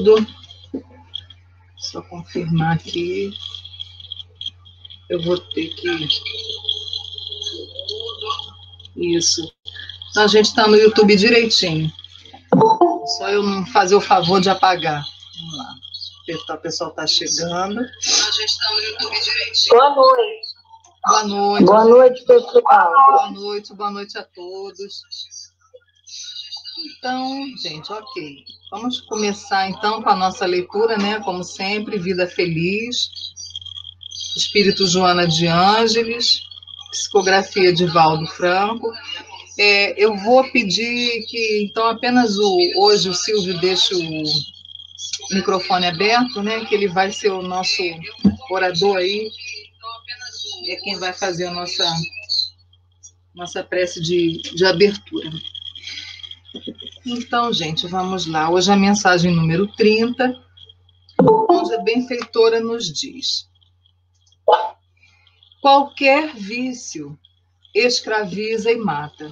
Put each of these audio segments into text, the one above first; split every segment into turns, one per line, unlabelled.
tudo. Só confirmar aqui. Eu vou ter que... Isso. Então, a gente está no YouTube direitinho. Só eu não fazer o favor de apagar. Vamos lá. O pessoal está chegando. A gente está no YouTube direitinho.
Boa noite.
Boa noite.
Boa noite, pessoal.
Boa noite a todos. Então, gente, ok. Vamos começar, então, com a nossa leitura, né? Como sempre, Vida Feliz, Espírito Joana de Ângeles, psicografia de Valdo Franco. Eu vou pedir que, então, apenas hoje o Silvio deixe o microfone aberto, né? Que ele vai ser o nosso orador aí. É quem vai fazer a nossa prece de abertura. Então, gente, vamos lá. Hoje a mensagem número 30, onde a benfeitora nos diz: qualquer vício escraviza e mata.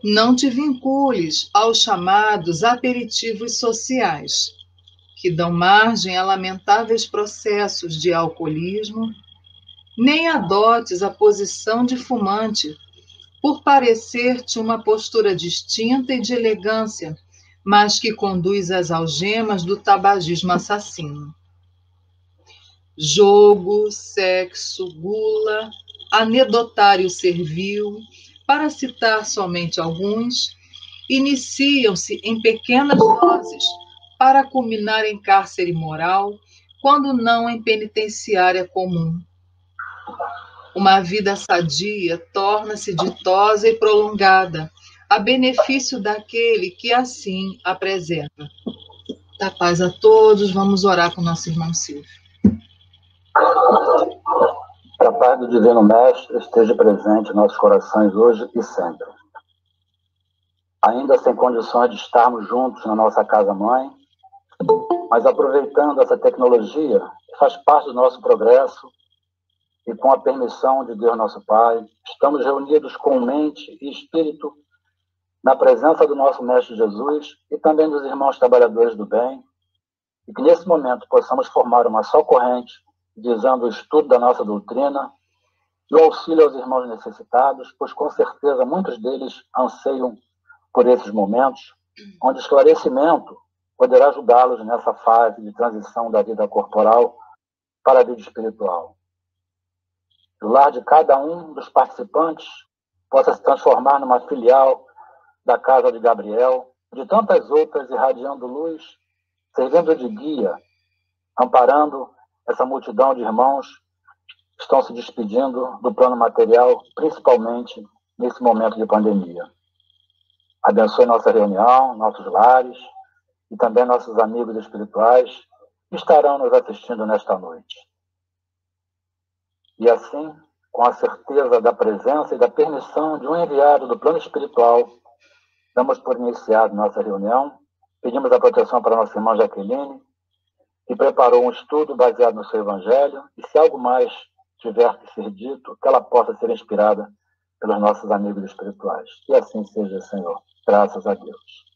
Não te vincules aos chamados aperitivos sociais, que dão margem a lamentáveis processos de alcoolismo, nem adotes a posição de fumante, por parecer-te uma postura distinta e de elegância, mas que conduz às algemas do tabagismo assassino. Jogo, sexo, gula, anedotário servil, para citar somente alguns, iniciam-se em pequenas doses para culminar em cárcere moral, quando não em penitenciária comum. Uma vida sadia torna-se ditosa e prolongada, a benefício daquele que assim a preserva. Da paz a todos, vamos orar com nosso irmão Silvio.
Que a paz do Divino Mestre esteja presente em nossos corações hoje e sempre. Ainda sem condições de estarmos juntos na nossa casa-mãe, mas aproveitando essa tecnologia que faz parte do nosso progresso, e com a permissão de Deus nosso Pai, estamos reunidos com mente e espírito na presença do nosso Mestre Jesus e também dos irmãos trabalhadores do bem, e que nesse momento possamos formar uma só corrente, visando o estudo da nossa doutrina e o auxílio aos irmãos necessitados, pois com certeza muitos deles anseiam por esses momentos, onde o esclarecimento poderá ajudá-los nessa fase de transição da vida corporal para a vida espiritual. O lar de cada um dos participantes possa se transformar numa filial da Casa de Gabriel, de tantas outras irradiando luz, servindo de guia, amparando essa multidão de irmãos que estão se despedindo do plano material, principalmente nesse momento de pandemia. Abençoe nossa reunião, nossos lares e também nossos amigos espirituais que estarão nos assistindo nesta noite. E assim, com a certeza da presença e da permissão de um enviado do plano espiritual, damos por iniciado nossa reunião, pedimos a proteção para nossa irmã Jaqueline, que preparou um estudo baseado no seu Evangelho, e se algo mais tiver que ser dito, que ela possa ser inspirada pelos nossos amigos espirituais. Que assim seja, Senhor. Graças a Deus.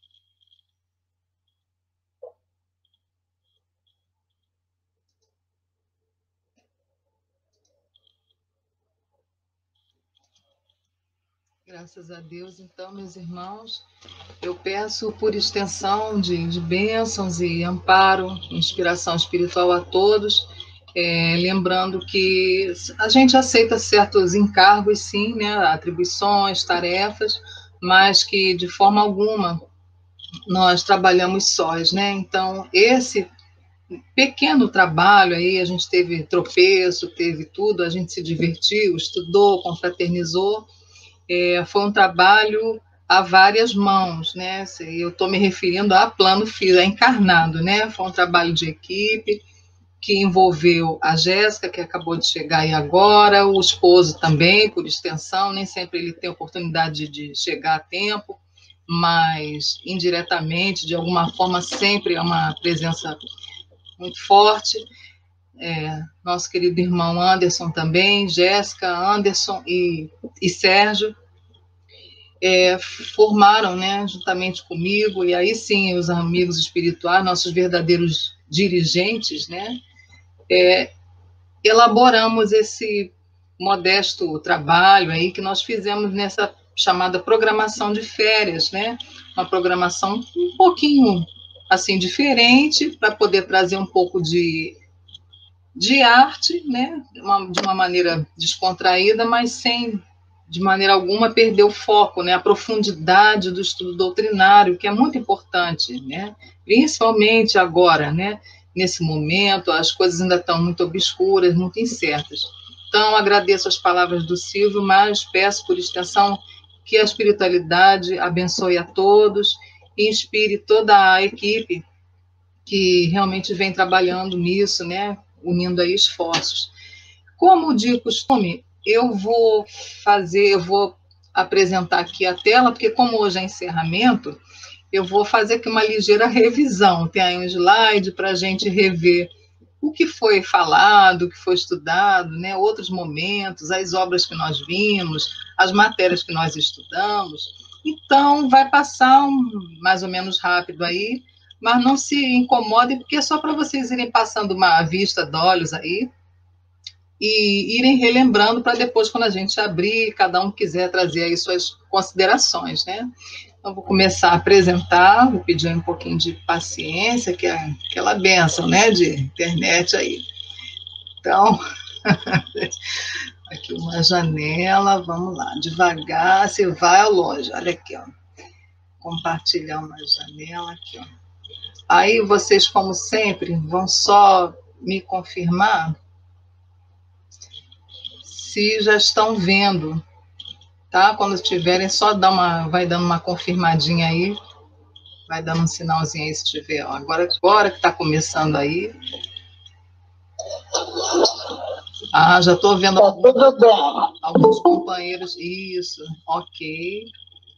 Graças a Deus, então, meus irmãos, eu peço por extensão de bênçãos e amparo, inspiração espiritual a todos, lembrando que a gente aceita certos encargos, sim, né, atribuições, tarefas, mas que de forma alguma nós trabalhamos sós, né? Então, esse pequeno trabalho aí, a gente teve tropeço, teve tudo, a gente se divertiu, estudou, confraternizou. Foi um trabalho a várias mãos, né? Eu estou me referindo a plano físico, a encarnado, né? Foi um trabalho de equipe que envolveu a Jéssica, que acabou de chegar aí agora, o esposo também, por extensão, nem sempre ele tem oportunidade de chegar a tempo, mas indiretamente, de alguma forma, sempre é uma presença muito forte. Nosso querido irmão Anderson também, Jéssica, Anderson e Sérgio. formaram, né, juntamente comigo, e aí sim, os amigos espirituais, nossos verdadeiros dirigentes, né, elaboramos esse modesto trabalho aí que nós fizemos nessa chamada programação de férias, né, uma programação um pouquinho, assim, diferente, para poder trazer um pouco de arte, né, de uma maneira descontraída, mas sem, de maneira alguma, perder o foco, né, a profundidade do estudo doutrinário, que é muito importante, né, principalmente agora, né, nesse momento, as coisas ainda estão muito obscuras, muito incertas. Então, agradeço as palavras do Silvio, mas peço, por extensão, que a espiritualidade abençoe a todos e inspire toda a equipe que realmente vem trabalhando nisso, né, unindo aí esforços. Como de costume, eu vou apresentar aqui a tela, porque como hoje é encerramento, eu vou fazer aqui uma ligeira revisão. Tem aí um slide para a gente rever o que foi falado, o que foi estudado, né, outros momentos, as obras que nós vimos, as matérias que nós estudamos. Então, vai passar mais ou menos rápido aí, mas não se incomodem, porque é só para vocês irem passando uma vista de olhos aí e irem relembrando para depois, quando a gente abrir, cada um quiser trazer aí suas considerações, né? Então, vou começar a apresentar, vou pedir um pouquinho de paciência, que é aquela benção, né, de internet aí. Então, aqui uma janela, vamos lá, devagar, você vai ao longe, olha aqui, ó. Compartilhar uma janela aqui, ó. Aí vocês, como sempre, vão só me confirmar se já estão vendo, tá? Quando tiverem, só vai dando uma confirmadinha aí, vai dando um sinalzinho aí se tiver. Ó. Agora que está começando aí. Ah, já estou vendo alguns companheiros. Isso, ok.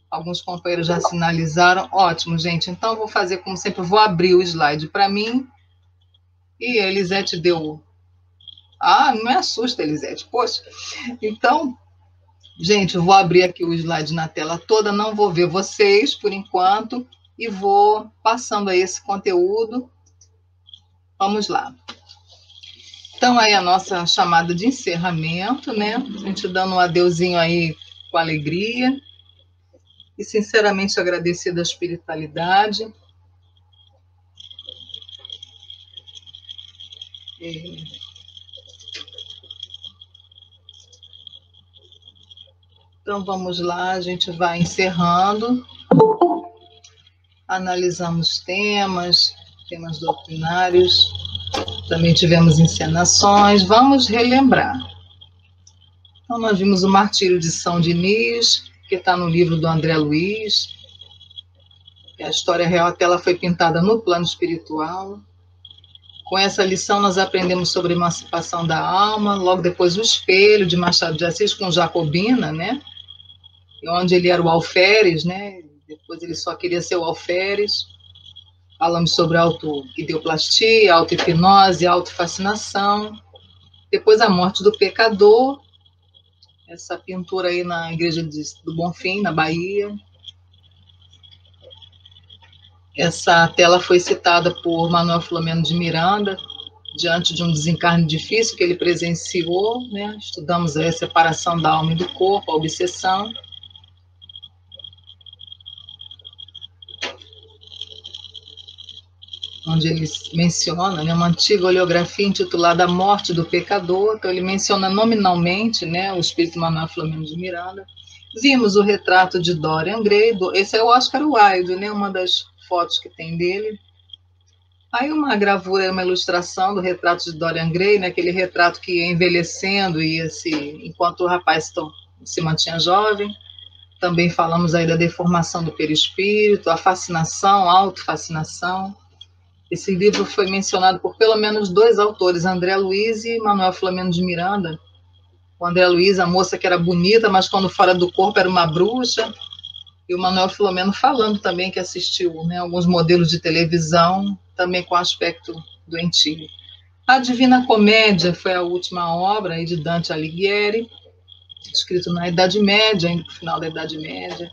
Alguns companheiros já sinalizaram. Ótimo, gente. Então, eu vou fazer como sempre, eu vou abrir o slide para mim. E a Elisete deu... Ah, não me assusta, Elisete. Poxa. Então, gente, eu vou abrir aqui o slide na tela toda, não vou ver vocês, por enquanto, e vou passando aí esse conteúdo. Vamos lá. Então, aí a nossa chamada de encerramento, né? A gente dando um adeuzinho aí com alegria. E, sinceramente, agradecida à espiritualidade. Então, vamos lá, a gente vai encerrando. Analisamos temas doutrinários. Também tivemos encenações. Vamos relembrar. Então, nós vimos o Martírio de São Diniz, que está no livro do André Luiz. A história real até ela foi pintada no plano espiritual. Com essa lição, nós aprendemos sobre a emancipação da alma. Logo depois, o Espelho, de Machado de Assis, com Jacobina, né? Onde ele era o alferes, né? Depois ele só queria ser o alferes. Falamos sobre auto-ideoplastia, auto-hipnose, auto-fascinação. Depois a morte do pecador, essa pintura aí na igreja do Bonfim, na Bahia. Essa tela foi citada por Manuel Filomeno de Miranda, diante de um desencarne difícil que ele presenciou, né? Estudamos a separação da alma e do corpo, a obsessão. Onde ele menciona, né, uma antiga oleografia intitulada A Morte do Pecador. Então, ele menciona nominalmente, né, o espírito Manuel Filomeno de Miranda. Vimos o retrato de Dorian Gray, esse é o Oscar Wilde, né, uma das fotos que tem dele. Aí uma gravura, uma ilustração do retrato de Dorian Gray, né, aquele retrato que ia envelhecendo enquanto o rapaz se mantinha jovem. Também falamos aí da deformação do perispírito, a fascinação, a autofascinação. Esse livro foi mencionado por pelo menos 2 autores, André Luiz e Manuel Filomeno de Miranda. O André Luiz, a moça que era bonita, mas quando fora do corpo era uma bruxa. E o Manuel Filomeno falando também que assistiu, né, alguns modelos de televisão, também com aspecto doentio. A Divina Comédia foi a última obra aí de Dante Alighieri, escrito na Idade Média, ainda no final da Idade Média.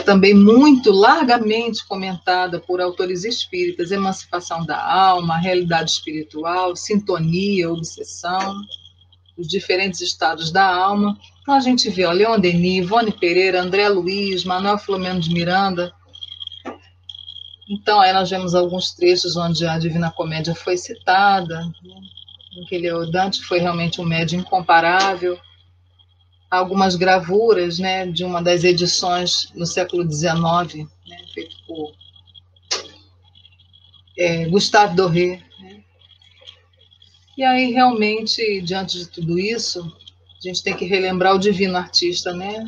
também muito largamente comentada por autores espíritas: emancipação da alma, realidade espiritual, sintonia, obsessão, os diferentes estados da alma. Então a gente vê, ó, Leon Denis, Ivone Pereira, André Luiz, Manuel Filomeno de Miranda. Então aí nós vemos alguns trechos onde a Divina Comédia foi citada, em que Dante foi realmente um médium incomparável. Há algumas gravuras, né, de uma das edições no século XIX, né, feito por Gustave Doré. Né? E aí, realmente, diante de tudo isso, a gente tem que relembrar o divino artista, né,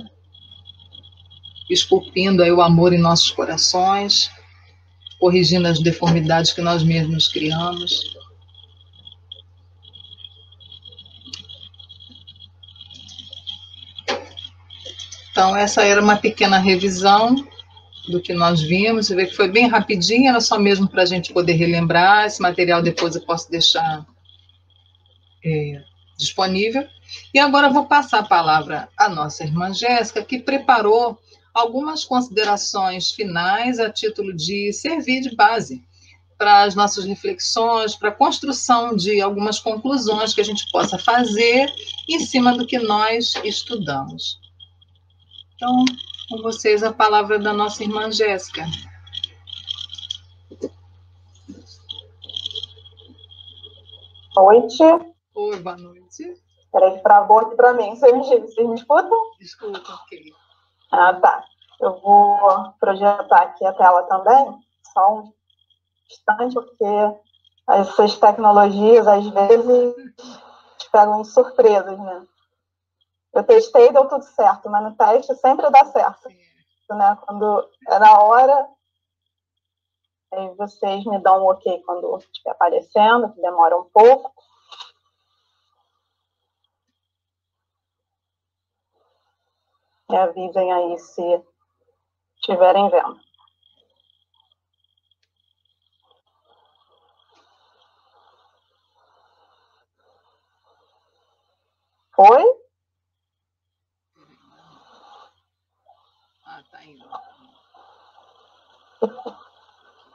esculpindo aí o amor em nossos corações, corrigindo as deformidades que nós mesmos criamos. Então, essa era uma pequena revisão do que nós vimos. Você vê que foi bem rapidinho, era só mesmo para a gente poder relembrar. Esse material depois eu posso deixar disponível. E agora eu vou passar a palavra à nossa irmã Jéssica, que preparou algumas considerações finais a título de servir de base para as nossas reflexões, para a construção de algumas conclusões que a gente possa fazer em cima do que nós estudamos. Então, com vocês a palavra da nossa irmã Jéssica.
Boa noite.
Oi, boa noite.
Peraí, que travou aqui para mim. Vocês me escutam?
Escuta, ok.
Ah, tá. Eu vou projetar aqui a tela também, só um instante, porque essas tecnologias, às vezes, pegam de surpresas, né? Eu testei e deu tudo certo, mas no teste sempre dá certo. Né? Quando é na hora, aí vocês me dão um ok quando estiver aparecendo, que demora um pouco. E avisem aí se estiverem vendo. Foi?
Ah, tá indo.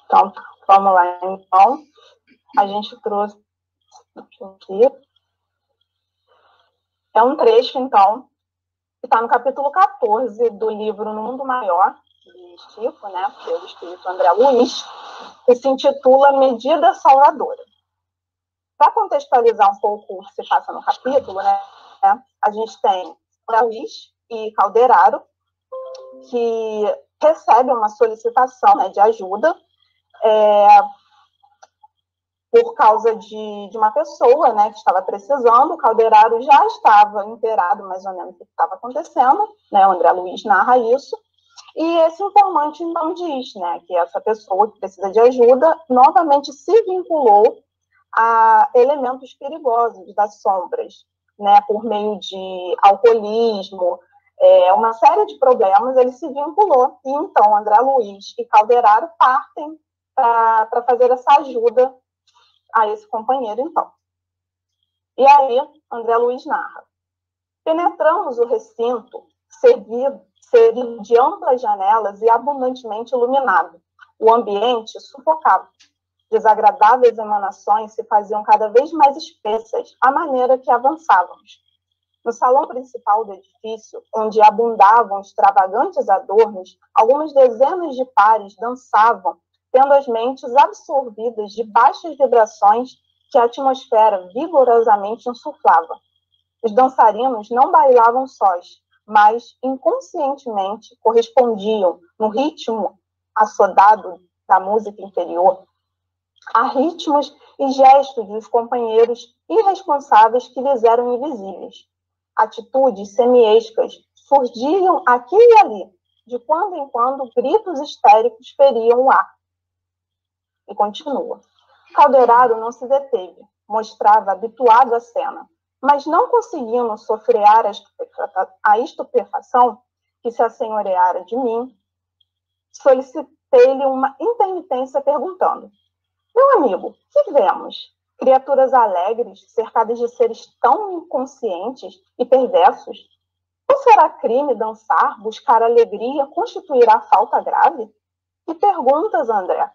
Então, vamos lá. Então, a gente trouxe aqui. É um trecho, então, que está no capítulo 14 do livro No Mundo Maior, de Chico, né, pelo espírito André Luiz, que se intitula Medida Salvadora. Para contextualizar um pouco o que se passa no capítulo, né, a gente tem André Luiz e Calderaro, que recebem uma solicitação, né, de ajuda por causa de uma pessoa, né, que estava precisando. O Calderaro já estava inteirado mais ou menos do que estava acontecendo, né, o André Luiz narra isso, e esse informante então diz, né, que essa pessoa que precisa de ajuda novamente se vinculou a elementos perigosos das sombras, né, por meio de alcoolismo, uma série de problemas. Ele se vinculou, e então André Luiz e Calderaro partem para fazer essa ajuda a esse companheiro, então. E aí, André Luiz narra: penetramos o recinto, servido de amplas janelas e abundantemente iluminado. O ambiente sufocava. Desagradáveis emanações se faziam cada vez mais espessas à maneira que avançávamos. No salão principal do edifício, onde abundavam extravagantes adornos, algumas dezenas de pares dançavam, tendo as mentes absorvidas de baixas vibrações que a atmosfera vigorosamente insuflava. Os dançarinos não bailavam sós, mas inconscientemente correspondiam, no ritmo assodado da música interior, a ritmos e gestos dos companheiros irresponsáveis que lhes eram invisíveis. Atitudes semiescas surgiam aqui e ali. De quando em quando, gritos histéricos feriam o ar. E continua. Calderaro não se deteve, mostrava habituado à cena, mas não conseguindo sofrear a estupefação que se assenhoreara de mim, solicitei-lhe uma intermitência perguntando: meu amigo, que vemos? Criaturas alegres, cercadas de seres tão inconscientes e perversos? Ou será crime dançar, buscar alegria, constituirá falta grave? Que perguntas, André?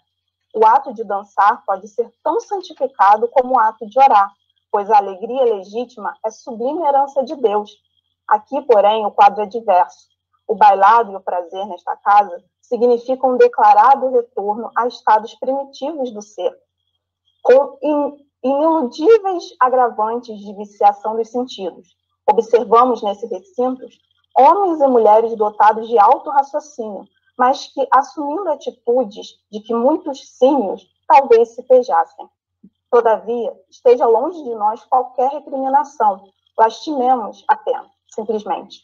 O ato de dançar pode ser tão santificado como o ato de orar, pois a alegria legítima é sublime herança de Deus. Aqui, porém, o quadro é diverso. O bailado e o prazer nesta casa significam um declarado retorno a estados primitivos do ser, com iniludíveis agravantes de viciação dos sentidos. Observamos nesses recintos homens e mulheres dotados de alto raciocínio, mas que, assumindo atitudes de que muitos símios talvez se pejassem. Todavia, esteja longe de nós qualquer recriminação, lastimemos apenas, simplesmente.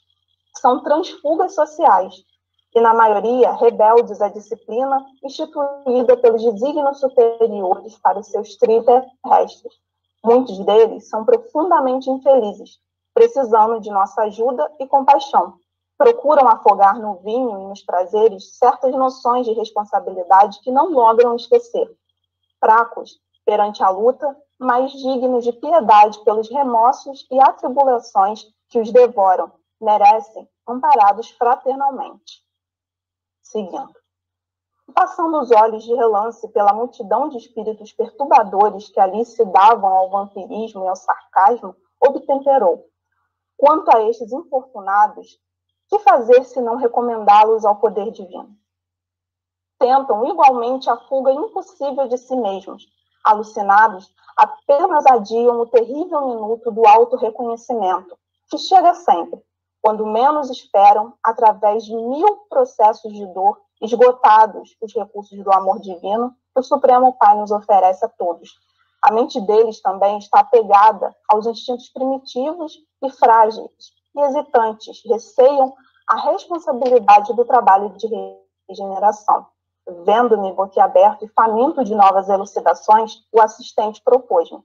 São transfugas sociais, e, na maioria, rebeldes à disciplina instituída pelos desígnios superiores para os seus trilhos terrestres. Muitos deles são profundamente infelizes, precisando de nossa ajuda e compaixão. Procuram afogar no vinho e nos prazeres certas noções de responsabilidade que não logram esquecer. Fracos perante a luta, mas dignos de piedade pelos remorsos e atribulações que os devoram, merecem amparados fraternalmente. Seguindo. Passando os olhos de relance pela multidão de espíritos perturbadores que ali se davam ao vampirismo e ao sarcasmo, obtemperou. Quanto a estes infortunados, que fazer se não recomendá-los ao poder divino? Tentam igualmente a fuga impossível de si mesmos. Alucinados, apenas adiam o terrível minuto do auto-reconhecimento, que chega sempre, quando menos esperam, através de 1000 processos de dor, esgotados os recursos do amor divino que o Supremo Pai nos oferece a todos. A mente deles também está apegada aos instintos primitivos e frágeis e hesitantes, receiam a responsabilidade do trabalho de regeneração. Vendo-me boquiaberto e faminto de novas elucidações, o assistente propôs-me: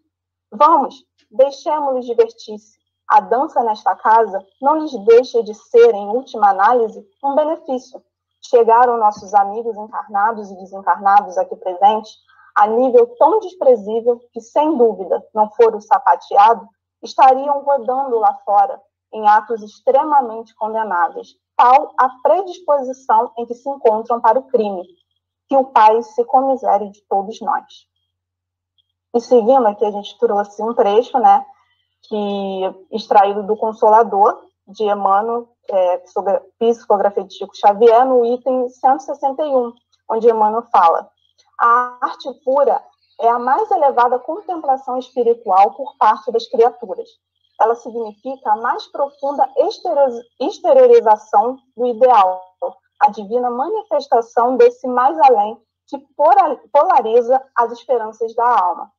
vamos, deixemos-los divertir-se. A dança nesta casa não lhes deixa de ser, em última análise, um benefício. Chegaram nossos amigos encarnados e desencarnados aqui presentes a nível tão desprezível que, sem dúvida, não for o sapateado, estariam rodando lá fora em atos extremamente condenáveis, tal a predisposição em que se encontram para o crime. Que o Pai se comisere de todos nós. E seguindo aqui, a gente trouxe um trecho, né, extraído do Consolador, de Emmanuel, Psicografia de Chico Xavier, no item 161, onde Emmanuel fala: a arte pura é a mais elevada contemplação espiritual por parte das criaturas. Ela significa a mais profunda exteriorização do ideal, a divina manifestação desse mais além que polariza as esperanças da alma.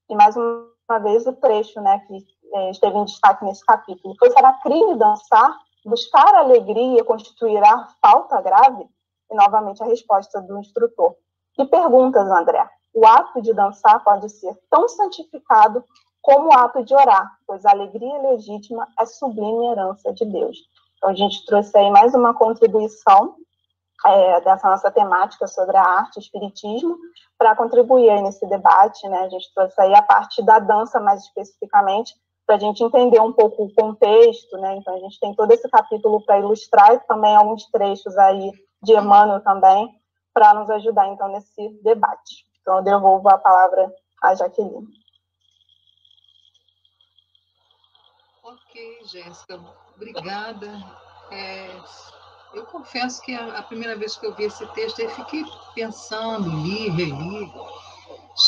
E mais uma vez o trecho, né, que esteve em destaque nesse capítulo. Pois será crime dançar, buscar alegria constituirá falta grave? E novamente a resposta do instrutor. Que perguntas, André? O ato de dançar pode ser tão santificado como o ato de orar, pois a alegria legítima é sublime herança de Deus. Então, a gente trouxe aí mais uma contribuição dessa nossa temática sobre a arte e o espiritismo, para contribuir aí nesse debate, né? A gente trouxe aí a parte da dança, mais especificamente, para a gente entender um pouco o contexto, né? Então, a gente tem todo esse capítulo para ilustrar, e também alguns trechos aí de Emmanuel também, para nos ajudar, então, nesse debate. Então, eu devolvo a palavra à Jaqueline.
Ok, Jéssica, obrigada. Eu confesso que a primeira vez que eu vi esse texto, eu fiquei pensando, li, reli.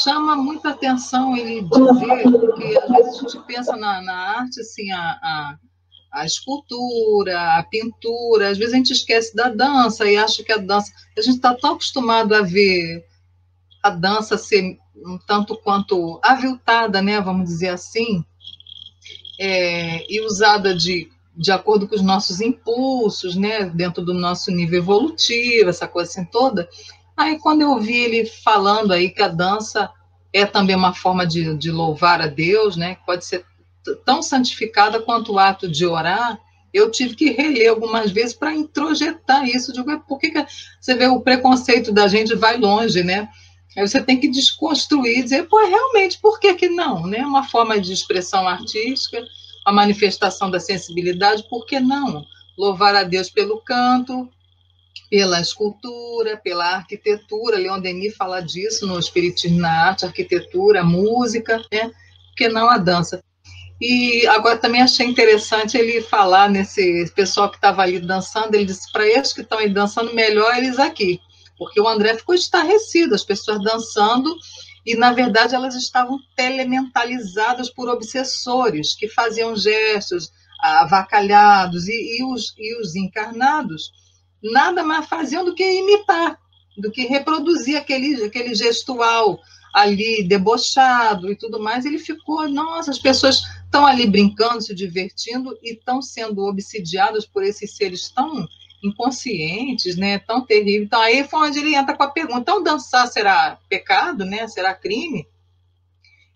Chama muita atenção ele dizer, porque às vezes a gente pensa na arte, assim, a escultura, a pintura, às vezes a gente esquece da dança e acha que a dança... A gente está tão acostumado a ver a dança ser um tanto quanto aviltada, né, vamos dizer assim, e usada de acordo com os nossos impulsos, né, dentro do nosso nível evolutivo, essa coisa assim toda. Aí, quando eu vi ele falando aí que a dança é também uma forma de louvar a Deus, né, que pode ser tão santificada quanto o ato de orar, eu tive que reler algumas vezes para introjetar isso. Digo, por que você vê o preconceito da gente vai longe, né? Aí você tem que desconstruir e dizer, realmente, por que não? Né? Uma forma de expressão artística, a manifestação da sensibilidade, por que não? louvar a Deus pelo canto, pela escultura, pela arquitetura. Leon Denis fala disso no Espiritismo na Arte, arquitetura, música, né? Porque não a dança. E agora também achei interessante ele falar nesse pessoal que estava ali dançando, ele disse, para esses que estão aí dançando, melhor eles aqui, porque o André ficou estarrecido, as pessoas dançando, e na verdade elas estavam telementalizadas por obsessores, que faziam gestos avacalhados, e os encarnados nada mais faziam do que imitar, do que reproduzir aquele gestual ali debochado e tudo mais. Ele ficou, nossa, as pessoas estão ali brincando, se divertindo e estão sendo obsidiadas por esses seres tão inconscientes, né, tão terríveis. Então aí foi onde ele entra com a pergunta, então dançar será pecado, né, será crime?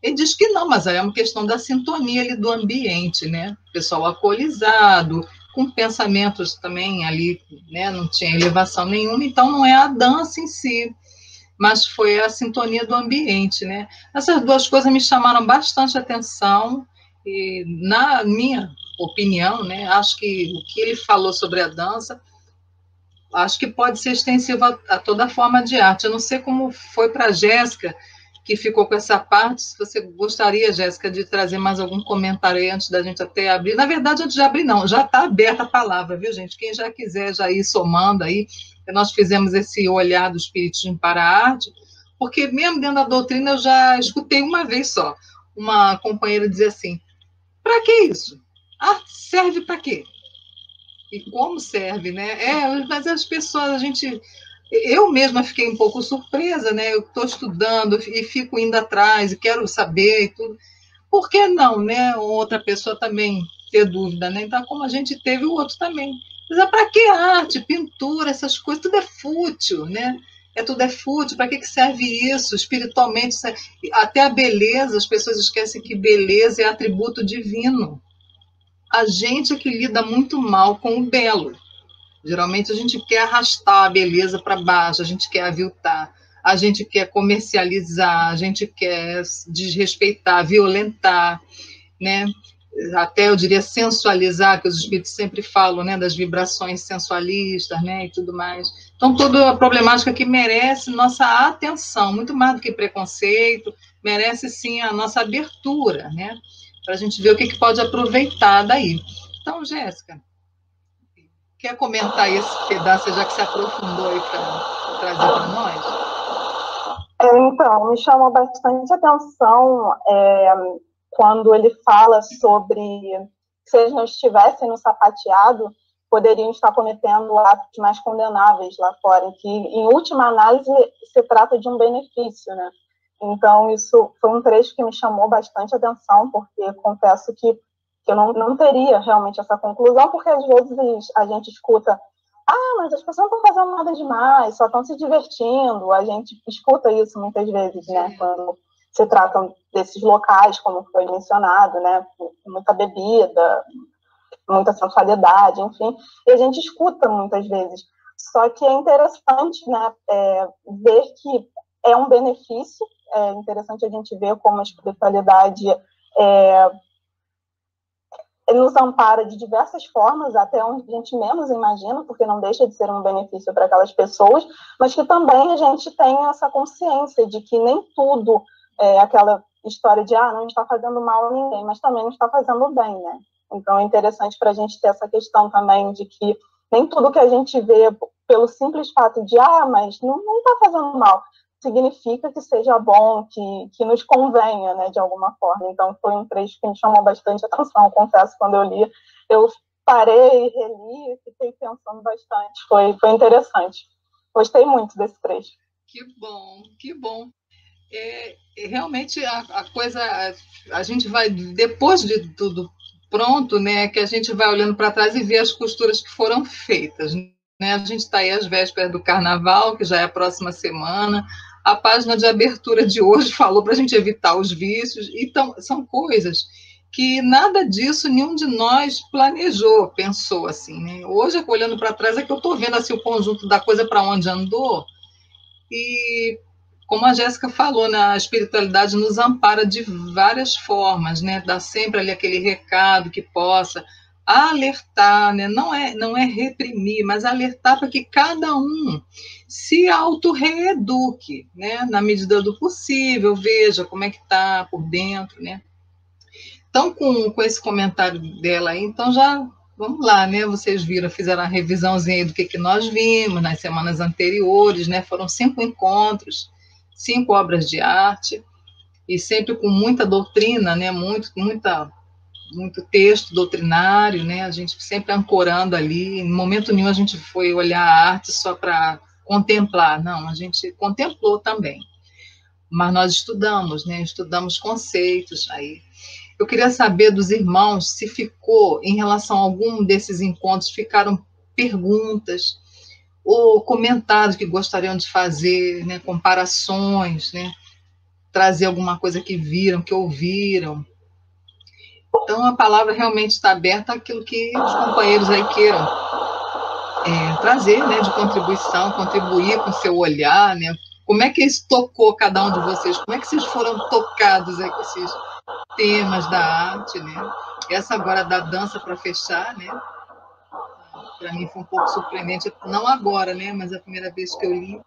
Ele diz que não, mas é uma questão da sintonia ali do ambiente, né? Pessoal alcoolizado, com pensamentos também ali, né? Não tinha elevação nenhuma, então não é a dança em si, mas foi a sintonia do ambiente, né? Essas duas coisas me chamaram bastante atenção e, na minha opinião, né? Acho que o que ele falou sobre a dança, acho que pode ser extensivo a toda forma de arte. Eu não sei como foi para a Jéssica, que ficou com essa parte. Se você gostaria, Jéssica, de trazer mais algum comentário aí antes da gente até abrir. Na verdade, antes de abrir, não, já está aberta a palavra, viu, gente? Quem já quiser já ir somando aí, nós fizemos esse olhar do espiritismo para a arte, porque mesmo dentro da doutrina eu já escutei uma vez só uma companheira dizer assim, para que isso? Arte serve para quê? E como serve, né? Mas as pessoas, eu mesma fiquei um pouco surpresa, né? Eu estou estudando e fico indo atrás e quero saber e tudo. Por que não, né? Outra pessoa também ter dúvida, né? Então, como a gente teve, o outro também. Mas para que arte, pintura, essas coisas? Tudo é fútil, né? Tudo é fútil. Para que serve isso? Espiritualmente, até a beleza, as pessoas esquecem que beleza é atributo divino. A gente é que lida muito mal com o belo. Geralmente a gente quer arrastar a beleza para baixo, a gente quer aviltar, a gente quer comercializar, a gente quer desrespeitar, violentar, né? Até eu diria sensualizar, que os espíritos sempre falam, né, das vibrações sensualistas, né, e tudo mais. Então, toda a problemática que merece nossa atenção, muito mais do que preconceito, merece sim a nossa abertura, né, para a gente ver o que pode aproveitar daí. Então, Jéssica, quer comentar esse pedaço, já que se aprofundou aí para trazer para nós?
Então, me chamou bastante atenção quando ele fala sobre se eles não estivessem no sapateado, poderiam estar cometendo atos mais condenáveis lá fora, que, em última análise, se trata de um benefício, né? Então, isso foi um trecho que me chamou bastante atenção, porque confesso que eu não teria realmente essa conclusão, porque às vezes a gente escuta, mas as pessoas não estão fazendo nada demais, só estão se divertindo. A gente escuta isso muitas vezes, né? Quando se tratam desses locais, como foi mencionado, né? Muita bebida, muita sensualidade, enfim. E a gente escuta muitas vezes. Só que é interessante, né? Ver que é um benefício. É interessante a gente ver como a espiritualidade nos ampara de diversas formas, até onde a gente menos imagina, porque não deixa de ser um benefício para aquelas pessoas, mas que também a gente tem essa consciência de que nem tudo é aquela história de não está fazendo mal a ninguém, mas também não está fazendo bem, né? Então é interessante para a gente ter essa questão também de que nem tudo que a gente vê pelo simples fato de mas não está fazendo mal, significa que seja bom, que nos convenha, né, de alguma forma. Então, foi um trecho que me chamou bastante atenção, confesso, quando eu li. Eu parei, reli e fiquei pensando bastante. Foi interessante. Gostei muito desse trecho.
Que bom, que bom. Realmente, a coisa, a gente vai, depois de tudo pronto, né, que a gente vai olhando para trás e vê as costuras que foram feitas, né? A gente está aí às vésperas do Carnaval, que já é a próxima semana. A página de abertura de hoje falou para a gente evitar os vícios. Então, são coisas que nada disso nenhum de nós planejou, pensou assim, né? Hoje, olhando para trás, é que eu estou vendo assim, o conjunto da coisa para onde andou. E, como a Jéssica falou, né, a espiritualidade nos ampara de várias formas, né? Dá sempre ali aquele recado que possa alertar, né? Não é reprimir, mas alertar para que cada um se auto-reeduque, né? Na medida do possível, veja como é que está por dentro, né? Então, com esse comentário dela aí, então já vamos lá, né? Vocês viram, fizeram a revisãozinha aí do que nós vimos nas semanas anteriores, né? Foram 5 encontros, 5 obras de arte, e sempre com muita doutrina, né? Muito texto doutrinário, né? A gente sempre ancorando ali. Em momento nenhum a gente foi olhar a arte só para contemplar, não, a gente contemplou também. Mas nós estudamos, né? Estudamos conceitos aí. Eu queria saber dos irmãos se ficou, em relação a algum desses encontros, ficaram perguntas ou comentários que gostariam de fazer, né? Comparações, né? Trazer alguma coisa que viram, que ouviram. Então, a palavra realmente está aberta àquilo que os companheiros aí queiram trazer, né, de contribuição, contribuir com o seu olhar, né? Como é que isso tocou cada um de vocês? Como é que vocês foram tocados aí com esses temas da arte, né? Essa agora da dança para fechar, né? Para mim foi um pouco surpreendente, não agora, né? Mas a primeira vez que eu li.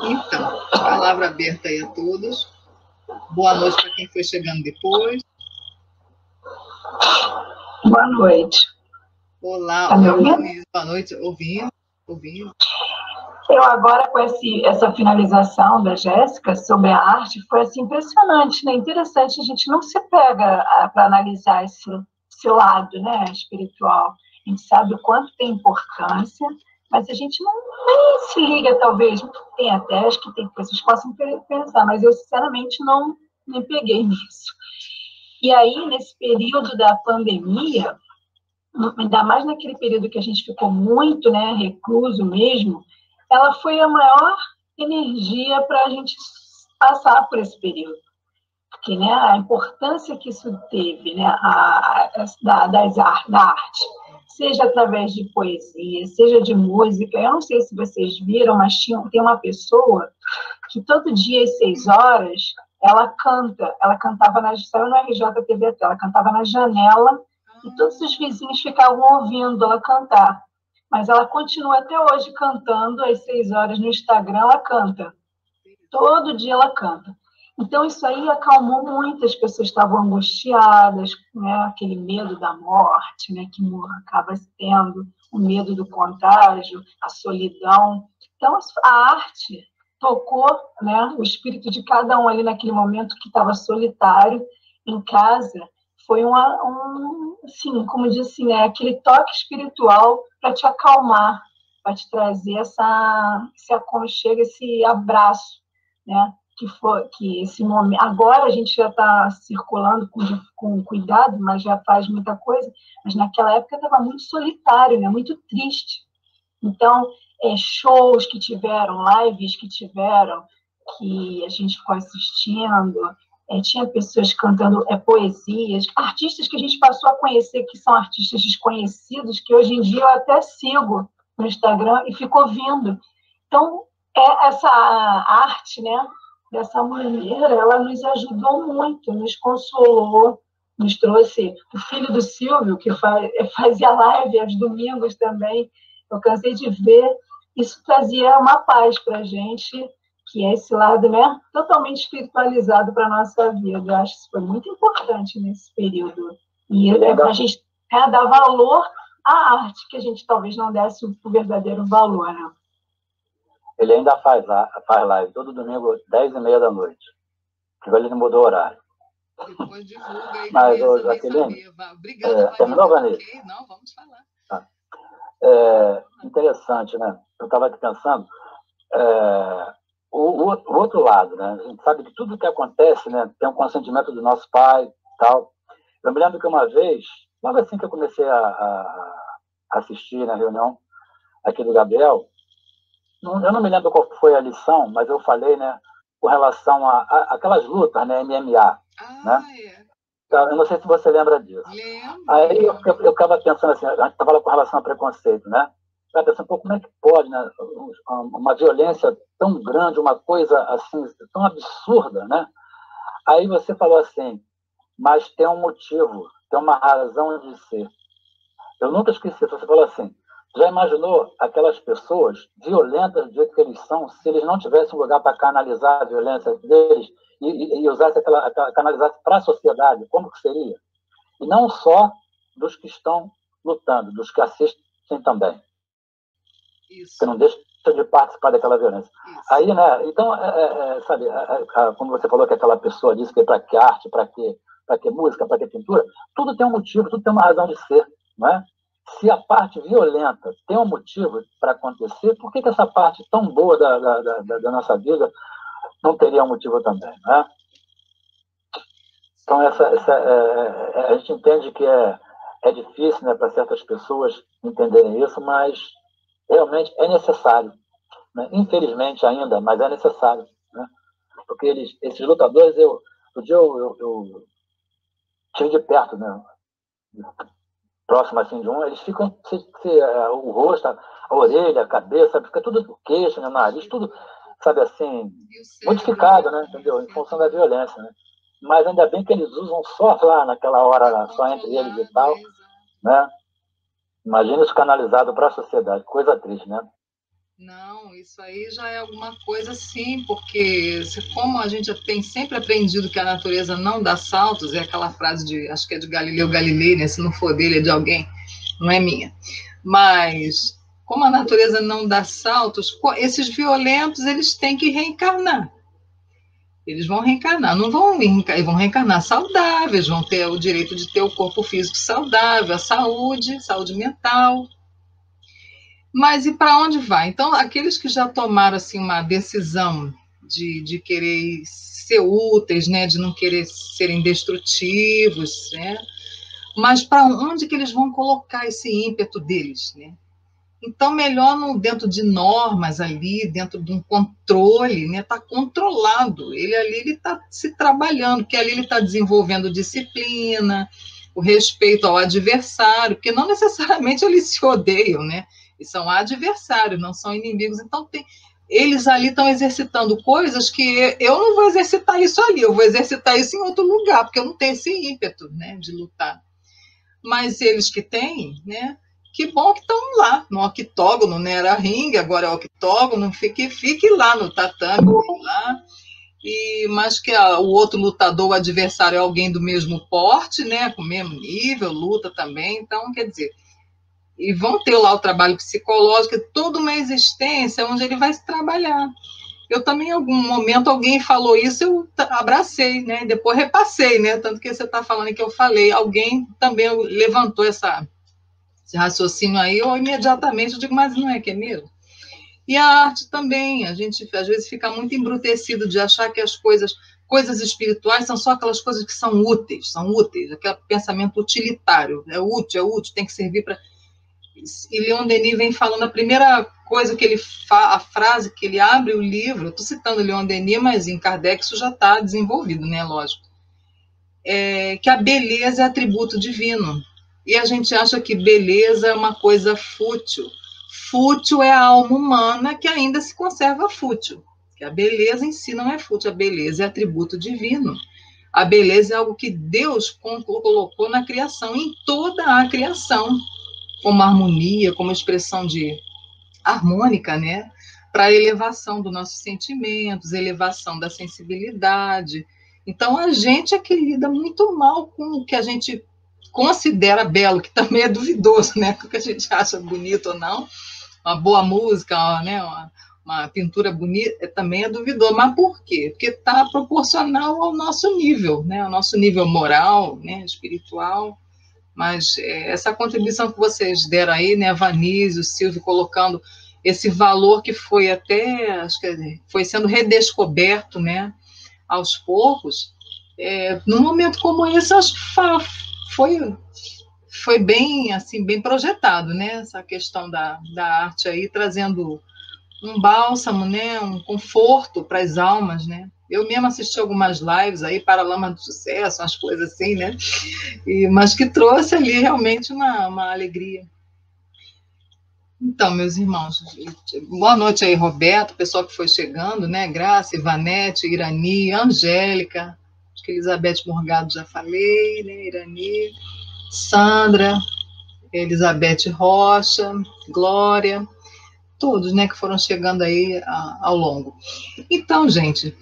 Então, palavra aberta aí a todos. Boa noite para quem foi chegando depois.
Boa noite.
Olá,
tá me ouvindo?
Boa noite, ouvindo.
Eu agora, com essa finalização da Jéssica sobre a arte, foi assim, impressionante, né? Interessante, a gente não se pega para analisar esse lado, né, espiritual. A gente sabe o quanto tem importância, mas a gente nem se liga, talvez. Tem até, acho que tem coisas que possam pensar, mas eu, sinceramente, não me peguei nisso. E aí, nesse período da pandemia, ainda mais naquele período que a gente ficou muito, né, recluso mesmo, ela foi a maior energia para a gente passar por esse período. Porque, né, a importância que isso teve, né, da arte, seja através de poesia, seja de música. Eu não sei se vocês viram, mas tem uma pessoa que todo dia às 6 horas ela cantava saiu no RJTV, ela cantava na janela e todos os vizinhos ficavam ouvindo ela cantar. Mas ela continua até hoje cantando, às 6 horas no Instagram ela canta. Todo dia ela canta. Então, isso aí acalmou muito, as pessoas estavam angustiadas, né? Aquele medo da morte, né? Que acaba tendo, o medo do contágio, a solidão. Então, a arte tocou, né, o espírito de cada um ali naquele momento que estava solitário em casa. Foi assim, como disse, né, aquele toque espiritual para te acalmar, para te trazer esse aconchego, esse abraço, né? Que esse momento. Agora a gente já está circulando com cuidado, mas já faz muita coisa. Mas naquela época estava muito solitário, né? Muito triste. Então, shows que tiveram, lives que tiveram, que a gente ficou assistindo, tinha pessoas cantando poesias, artistas que a gente passou a conhecer, que são artistas desconhecidos, que hoje em dia eu até sigo no Instagram e fico ouvindo. Então, essa arte, né, dessa maneira, ela nos ajudou muito, nos consolou, nos trouxe o filho do Silvio, que fazia live aos domingos também. Eu cansei de ver, isso trazia uma paz para a gente, que é esse lado, né, totalmente espiritualizado para a nossa vida. Eu acho que isso foi muito importante nesse período. E a gente dar valor à arte, que a gente talvez não desse o verdadeiro valor, né?
Ele ainda faz live todo domingo, 10h30 da noite. Porque ele não mudou o horário.
Depois divulga aí.
Mas, Jaqueline,
obrigada,
terminou, Vanessa?
Okay, não, vamos falar.
Tá. Interessante, né? Eu estava aqui pensando, o outro lado, né? A gente sabe que tudo que acontece, né, tem um consentimento do nosso pai e tal. Eu me lembro que uma vez, logo assim que eu comecei a assistir na reunião aqui do Gabriel, eu não me lembro qual foi a lição, mas eu falei, né, com relação a aquelas lutas, né, MMA, né? Eu não sei se você lembra disso.
Lembro.
Aí eu ficava pensando assim, a gente estava lá com relação a preconceito, né? Eu estava pensando, como é que pode, né? Uma violência tão grande, uma coisa assim, tão absurda, né? Aí você falou assim, mas tem um motivo, tem uma razão de ser. Eu nunca esqueci, você falou assim, já imaginou aquelas pessoas violentas do jeito que eles são, se eles não tivessem um lugar para canalizar a violência deles e usasse canalizasse para a sociedade, como que seria? E não só dos que estão lutando, dos que assistem também.
Isso.
Que não deixam de participar daquela violência.
Isso.
Aí, né, então, sabe, como você falou que aquela pessoa disse que para que arte, para que música, para que pintura, tudo tem um motivo, tudo tem uma razão de ser, não é? Se a parte violenta tem um motivo para acontecer, por que essa parte tão boa da nossa vida não teria um motivo também, não é? Então, a gente entende que é difícil, né, para certas pessoas entenderem isso, mas realmente é necessário, né? Infelizmente ainda, mas é necessário, né? Porque esses lutadores, um dia eu tive de perto, né, próximo assim de um, eles ficam, o rosto, a orelha, a cabeça, fica tudo, o queixo, né, o nariz, tudo, sabe assim, modificado, né, entendeu? Em função da violência, né? Mas ainda bem que eles usam só lá naquela hora, lá, só entre eles e tal, né? Imagina isso canalizado para a sociedade, coisa triste, né?
Não, isso aí já é alguma coisa sim, porque como a gente tem sempre aprendido que a natureza não dá saltos, é aquela frase acho que é de Galileu Galilei, né? Se não for dele, é de alguém, não é minha. Mas, como a natureza não dá saltos, esses violentos, eles têm que reencarnar. Eles vão reencarnar, não vão reencarnar saudáveis, vão ter o direito de ter o corpo físico saudável, a saúde mental. Mas e para onde vai? Então, aqueles que já tomaram assim, uma decisão de querer ser úteis, né, de não querer serem destrutivos, né, mas para onde que eles vão colocar esse ímpeto deles, né? Então, melhor dentro de normas ali, dentro de um controle, né? Está controlado. Ele ali está se trabalhando, porque ali ele está desenvolvendo disciplina, o respeito ao adversário, porque não necessariamente eles se odeiam, né? Eles são adversários, não são inimigos. Então, eles ali estão exercitando coisas que eu não vou exercitar isso ali, eu vou exercitar isso em outro lugar, porque eu não tenho esse ímpeto, né, de lutar. Mas eles que têm, né? Que bom que estão lá, no octógono, né? Era ringue, agora é octógono, fique lá no tatame, lá. Mas que o outro lutador, o adversário, é alguém do mesmo porte, né? Com o mesmo nível, luta também. Então, quer dizer, e vão ter lá o trabalho psicológico, toda uma existência onde ele vai se trabalhar. Eu também, em algum momento, alguém falou isso, eu abracei, né? Depois repassei, né? Tanto que você está falando que eu falei. Alguém também levantou esse raciocínio aí, eu imediatamente digo, mas não é que é mesmo? E a arte também, a gente às vezes fica muito embrutecido de achar que as coisas espirituais são só aquelas coisas que são úteis, aquele pensamento utilitário, é útil, tem que servir para... E Leon Denis vem falando, a primeira coisa que ele a frase que ele abre o livro, eu estou citando Leon Denis, mas em Kardec isso já está desenvolvido, né, lógico, que a beleza é atributo divino. E a gente acha que beleza é uma coisa fútil. Fútil é a alma humana que ainda se conserva fútil. Que a beleza em si não é fútil, a beleza é atributo divino. A beleza é algo que Deus colocou na criação, em toda a criação, como harmonia, como expressão de harmônica, né? Para a elevação dos nossos sentimentos, elevação da sensibilidade. Então, a gente é que lida muito mal com o que a gente considera belo, que também é duvidoso, né? O que a gente acha bonito ou não. Uma boa música, né? Uma pintura bonita, também é duvidoso. Mas por quê? Porque está proporcional ao nosso nível, né? Ao nosso nível moral, né? Espiritual. Mas essa contribuição que vocês deram aí, né? Vanise, o Silvio, colocando esse valor que foi até, acho que foi sendo redescoberto, né? Aos poucos, num momento como esse, acho que foi bem, assim, bem projetado, né? Essa questão da arte aí, trazendo um bálsamo, né? Um conforto para as almas, né? Eu mesmo assisti algumas lives aí, Paralamas do Sucesso, umas coisas assim, né? Mas que trouxe ali realmente uma alegria. Então, meus irmãos, boa noite aí, Roberto, pessoal que foi chegando, né? Graça, Ivanete, Irani, Angélica, acho que Elizabeth Morgado já falei, né? Irani, Sandra, Elizabeth Rocha, Glória, todos, né, que foram chegando aí ao longo. Então, gente,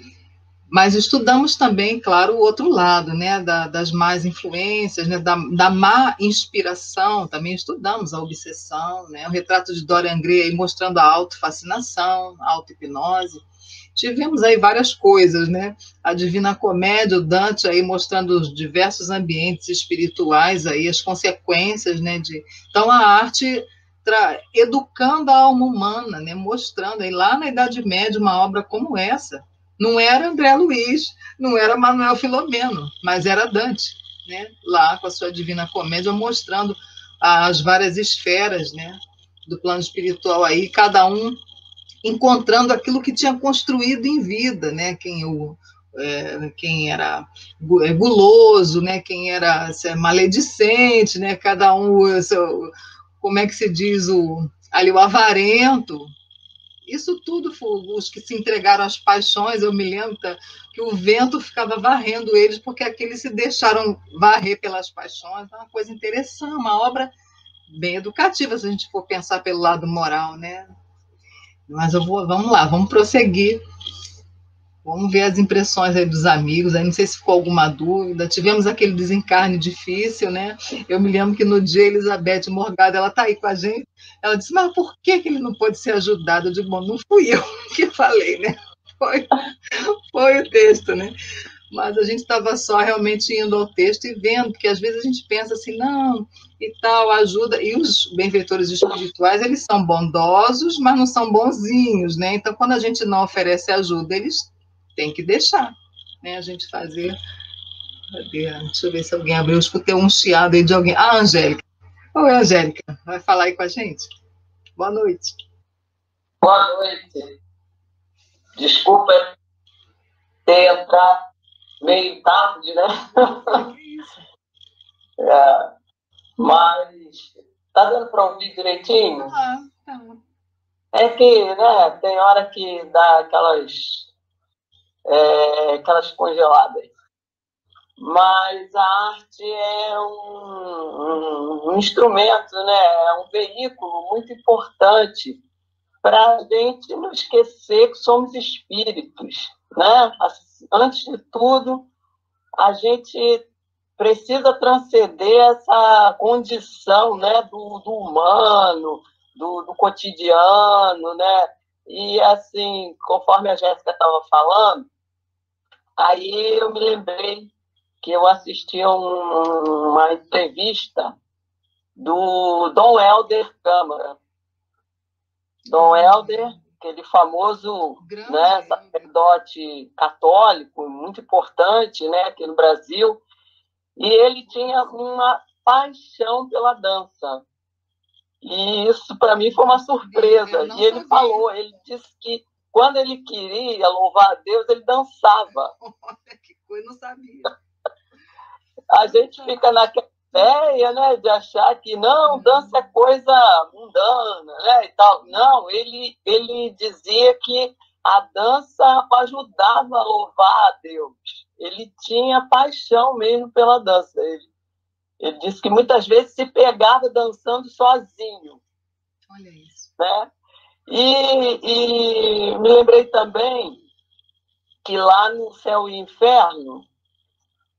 mas estudamos também, claro, o outro lado, né, das más influências, né, da má inspiração, também estudamos a obsessão, né, o retrato de Dorian Gray aí mostrando a autofascinação, a auto-hipnose. Tivemos aí várias coisas, né, a Divina Comédia, o Dante aí mostrando os diversos ambientes espirituais, aí as consequências, né, Então, a arte educando a alma humana, né, mostrando aí lá na Idade Média uma obra como essa. Não era André Luiz, não era Manuel Filomeno, mas era Dante, né? Lá com a sua Divina Comédia, mostrando as várias esferas, né, do plano espiritual aí, cada um encontrando aquilo que tinha construído em vida, né? Quem era guloso, né? Quem era maledicente, né? Cada um, como é que se diz, ali o avarento. Isso tudo, os que se entregaram às paixões, eu me lembro que o vento ficava varrendo eles, porque aqueles se deixaram varrer pelas paixões. É uma coisa interessante, uma obra bem educativa, se a gente for pensar pelo lado moral, né? Mas vamos lá, vamos prosseguir. Vamos ver as impressões aí dos amigos, aí não sei se ficou alguma dúvida. Tivemos aquele desencarne difícil, né? Eu me lembro que no dia Elizabeth Morgado, ela está aí com a gente, ela disse, mas por que ele não pode ser ajudado? Eu digo, bom, não fui eu que falei, né? Foi o texto, né? Mas a gente estava só realmente indo ao texto e vendo, porque às vezes a gente pensa assim, não, e tal, ajuda. E os benfeitores espirituais, eles são bondosos, mas não são bonzinhos, né? Então, quando a gente não oferece ajuda, eles têm que deixar, né? A gente fazer. Deixa eu ver se alguém abriu. Eu escutei um chiado aí de alguém. Ah, Angélica. Oi, Angélica. Vai falar aí com a gente? Boa noite.
Boa noite. Desculpa ter entrado meio tarde, né? Mas tá dando para ouvir direitinho?
Tá.
É que, né, tem hora que dá aquelas congeladas. Mas a arte é um instrumento, né? É um veículo muito importante para a gente não esquecer que somos espíritos, né? Antes de tudo, a gente precisa transcender essa condição, né, do humano, do cotidiano, né? E, assim, conforme a Jéssica estava falando, aí eu me lembrei que eu assisti a uma entrevista do Dom Helder Câmara. Dom Helder, aquele famoso, né, sacerdote católico, muito importante, né, aqui no Brasil, e ele tinha uma paixão pela dança. E isso, para mim, foi uma surpresa. E ele falou, ele disse que quando ele queria louvar a Deus, ele dançava.
Que coisa, não sabia.
A gente fica naquela ideia, né, de achar que não, dança é coisa mundana, né, e tal. Não, ele dizia que a dança ajudava a louvar a Deus. Ele tinha paixão mesmo pela dança. Ele disse que muitas vezes se pegava dançando sozinho.
Olha isso.
Né? E me lembrei também que lá no Céu e Inferno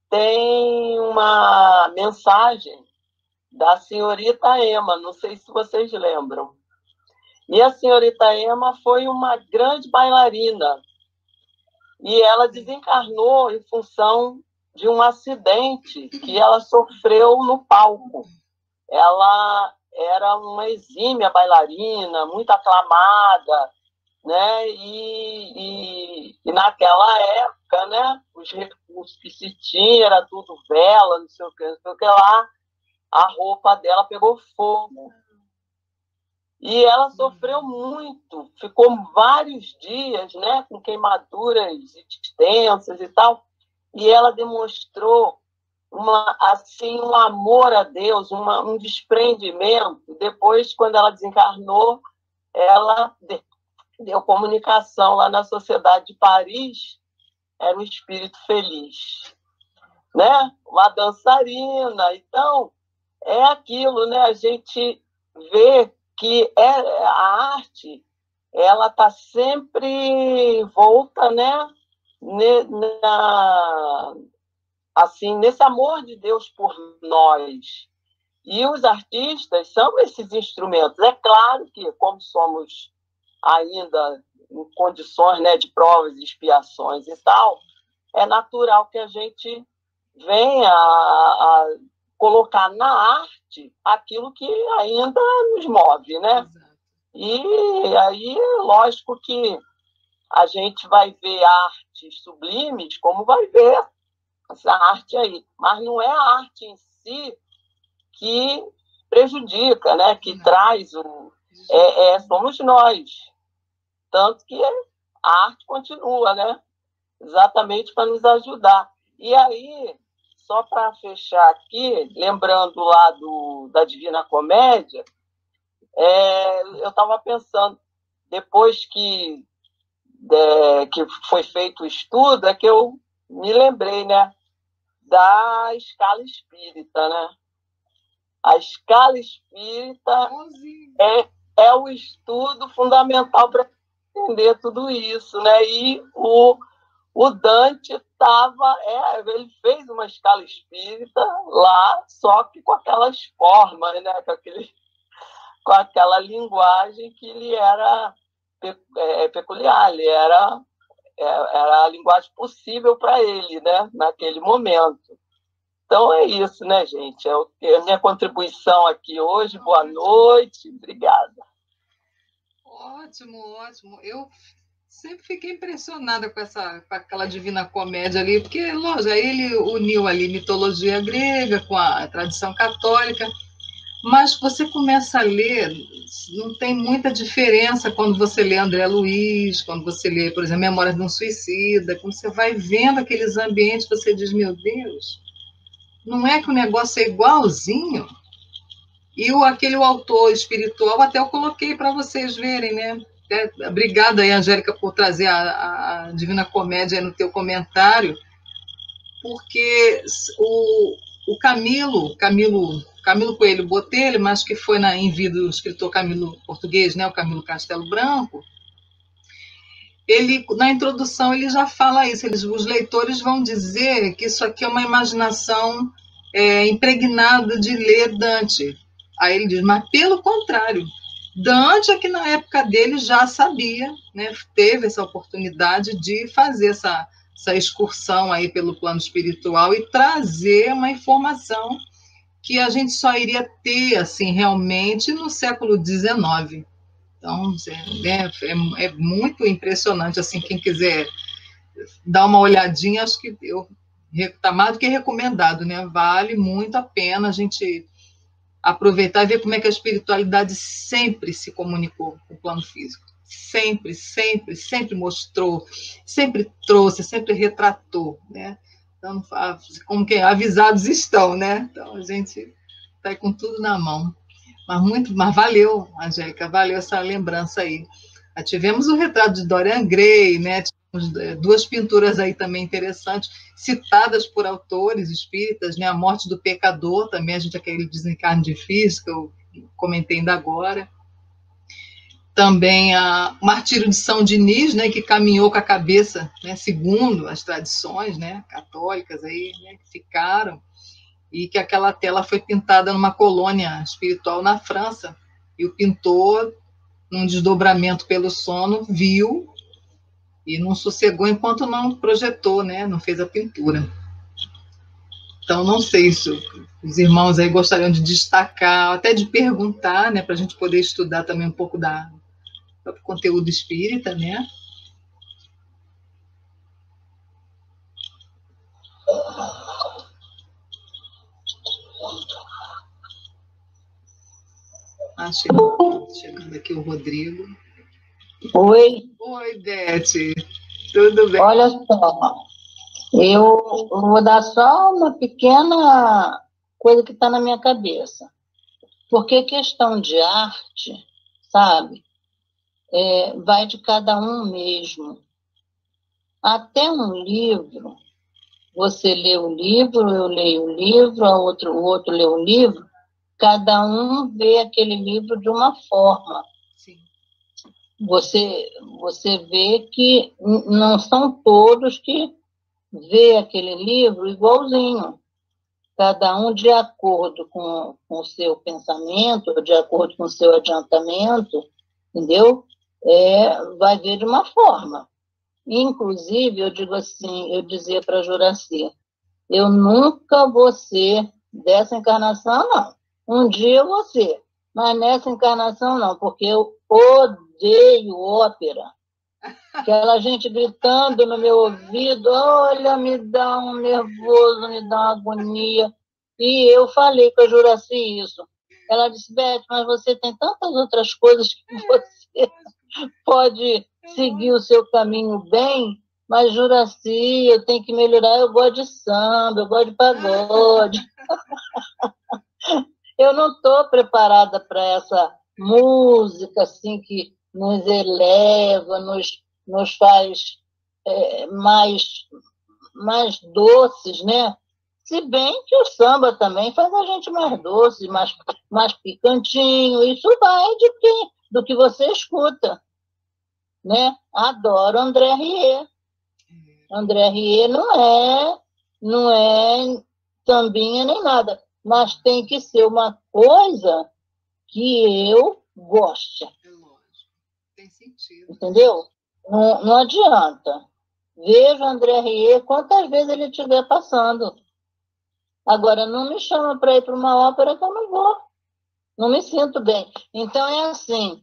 tem uma mensagem da senhorita Ema, não sei se vocês lembram. E a senhorita Ema foi uma grande bailarina. E ela desencarnou em função de um acidente que ela sofreu no palco. Ela era uma exímia bailarina, muito aclamada, né? E naquela época, né, os recursos que se tinha era tudo vela, não sei o que lá, a roupa dela pegou fogo. E ela sofreu muito, ficou vários dias, né, com queimaduras extensas e tal, e ela demonstrou um amor a Deus, um desprendimento. Depois, quando ela desencarnou, ela deu comunicação lá na Sociedade de Paris, era um espírito feliz, né? Uma dançarina. Então, é aquilo, né? A gente vê que a arte, ela está sempre volta, né? Assim, nesse amor de Deus por nós. E os artistas são esses instrumentos. É claro que, como somos ainda em condições, né, de provas e expiações e tal, é natural que a gente venha a colocar na arte aquilo que ainda nos move, né? E aí, lógico que a gente vai ver artes sublimes, como vai ver essa arte aí. Mas não é a arte em si que prejudica, né? Que traz somos nós. Tanto que a arte continua, né? Exatamente para nos ajudar. E aí, só para fechar aqui, lembrando lá da Divina Comédia, eu estava pensando, depois que foi feito o estudo, é que eu me lembrei, né, da escala espírita, né? A escala espírita é o estudo fundamental para entender tudo isso, né? E o Dante ele fez uma escala espírita lá, só que com aquelas formas, né? Com aquela linguagem que lhe era peculiar, era a linguagem possível para ele, né? Naquele momento. Então é isso, né, gente? É a minha contribuição aqui hoje. Boa noite, obrigada.
Ótimo, ótimo. Eu sempre fiquei impressionada com aquela Divina Comédia ali, porque, lógico, ele uniu ali mitologia grega com a tradição católica, mas você começa a ler, não tem muita diferença quando você lê André Luiz, quando você lê, por exemplo, Memórias de um Suicida, quando você vai vendo aqueles ambientes, você diz, meu Deus, não é que o negócio é igualzinho? E aquele autor espiritual, até eu coloquei para vocês verem, né? Obrigada aí, Angélica, por trazer a Divina Comédia no teu comentário, porque o Camilo Coelho Botelho, mas que foi em vida do escritor Camilo português, né, o Camilo Castelo Branco, ele, na introdução, ele já fala isso, os leitores vão dizer que isso aqui é uma imaginação impregnada de ler Dante. Aí ele diz, mas pelo contrário, Dante é que na época dele já sabia, né, teve essa oportunidade de fazer essa excursão aí pelo plano espiritual e trazer uma informação que a gente só iria ter assim realmente no século XIX. Então, é muito impressionante, assim, quem quiser dar uma olhadinha, acho que está mais do que recomendado, né? Vale muito a pena a gente aproveitar e ver como é que a espiritualidade sempre se comunicou com o plano físico. Sempre, sempre, sempre mostrou, sempre trouxe, sempre retratou, né? Então, como que avisados estão, né? Então, a gente está aí com tudo na mão. Mas valeu, Angélica, valeu essa lembrança aí. Tivemos o retrato de Dorian Gray, né? Tivemos duas pinturas aí também interessantes, citadas por autores espíritas, né? A Morte do Pecador, também, a gente aquele desencarne difícil, que eu comentei ainda agora. Também o Martírio de São Dinis, né? Que caminhou com a cabeça, né? Segundo as tradições, né? Católicas aí, né? Que ficaram. E que aquela tela foi pintada numa colônia espiritual na França. E o pintor, num desdobramento pelo sono, viu e não sossegou enquanto não projetou, né? Não fez a pintura. Então, não sei se os irmãos aí gostariam de destacar, até de perguntar, né? Para a gente poder estudar também um pouco do conteúdo espírita, né? Chegando aqui o Rodrigo.
Oi.
Oi, Beth. Tudo bem?
Olha só, eu vou dar só uma pequena coisa que está na minha cabeça. Porque questão de arte, sabe, vai de cada um mesmo. Até um livro, você lê o livro, eu leio o livro, o outro lê o livro, cada um vê aquele livro de uma forma.
Sim.
Você vê que não são todos que vê aquele livro igualzinho. Cada um de acordo com o seu pensamento, de acordo com o seu adiantamento, entendeu? Vai ver de uma forma. Inclusive, eu digo assim, eu dizia para Juraci, eu nunca vou ser dessa encarnação, não. Um dia eu vou ser, mas nessa encarnação não, porque eu odeio ópera. Aquela gente gritando no meu ouvido, olha, me dá um nervoso, me dá uma agonia. E eu falei com a Juraci isso. Ela disse, Beth, mas você tem tantas outras coisas que você pode seguir o seu caminho bem, mas Juraci, eu tenho que melhorar, eu gosto de samba, eu gosto de pagode. Eu não estou preparada para essa música assim que nos eleva, nos faz mais doces, né? Se bem que o samba também faz a gente mais doce, mais picantinho. Isso vai do que você escuta, né? Adoro André Rieu. André Rieu não é sambinha nem nada, mas tem que ser uma coisa que eu goste.
É lógico. Tem sentido.
Entendeu? Não adianta. Veja o André Rieu quantas vezes ele estiver passando. Agora, não me chama para ir para uma ópera que eu não vou. Não me sinto bem. Então, é assim,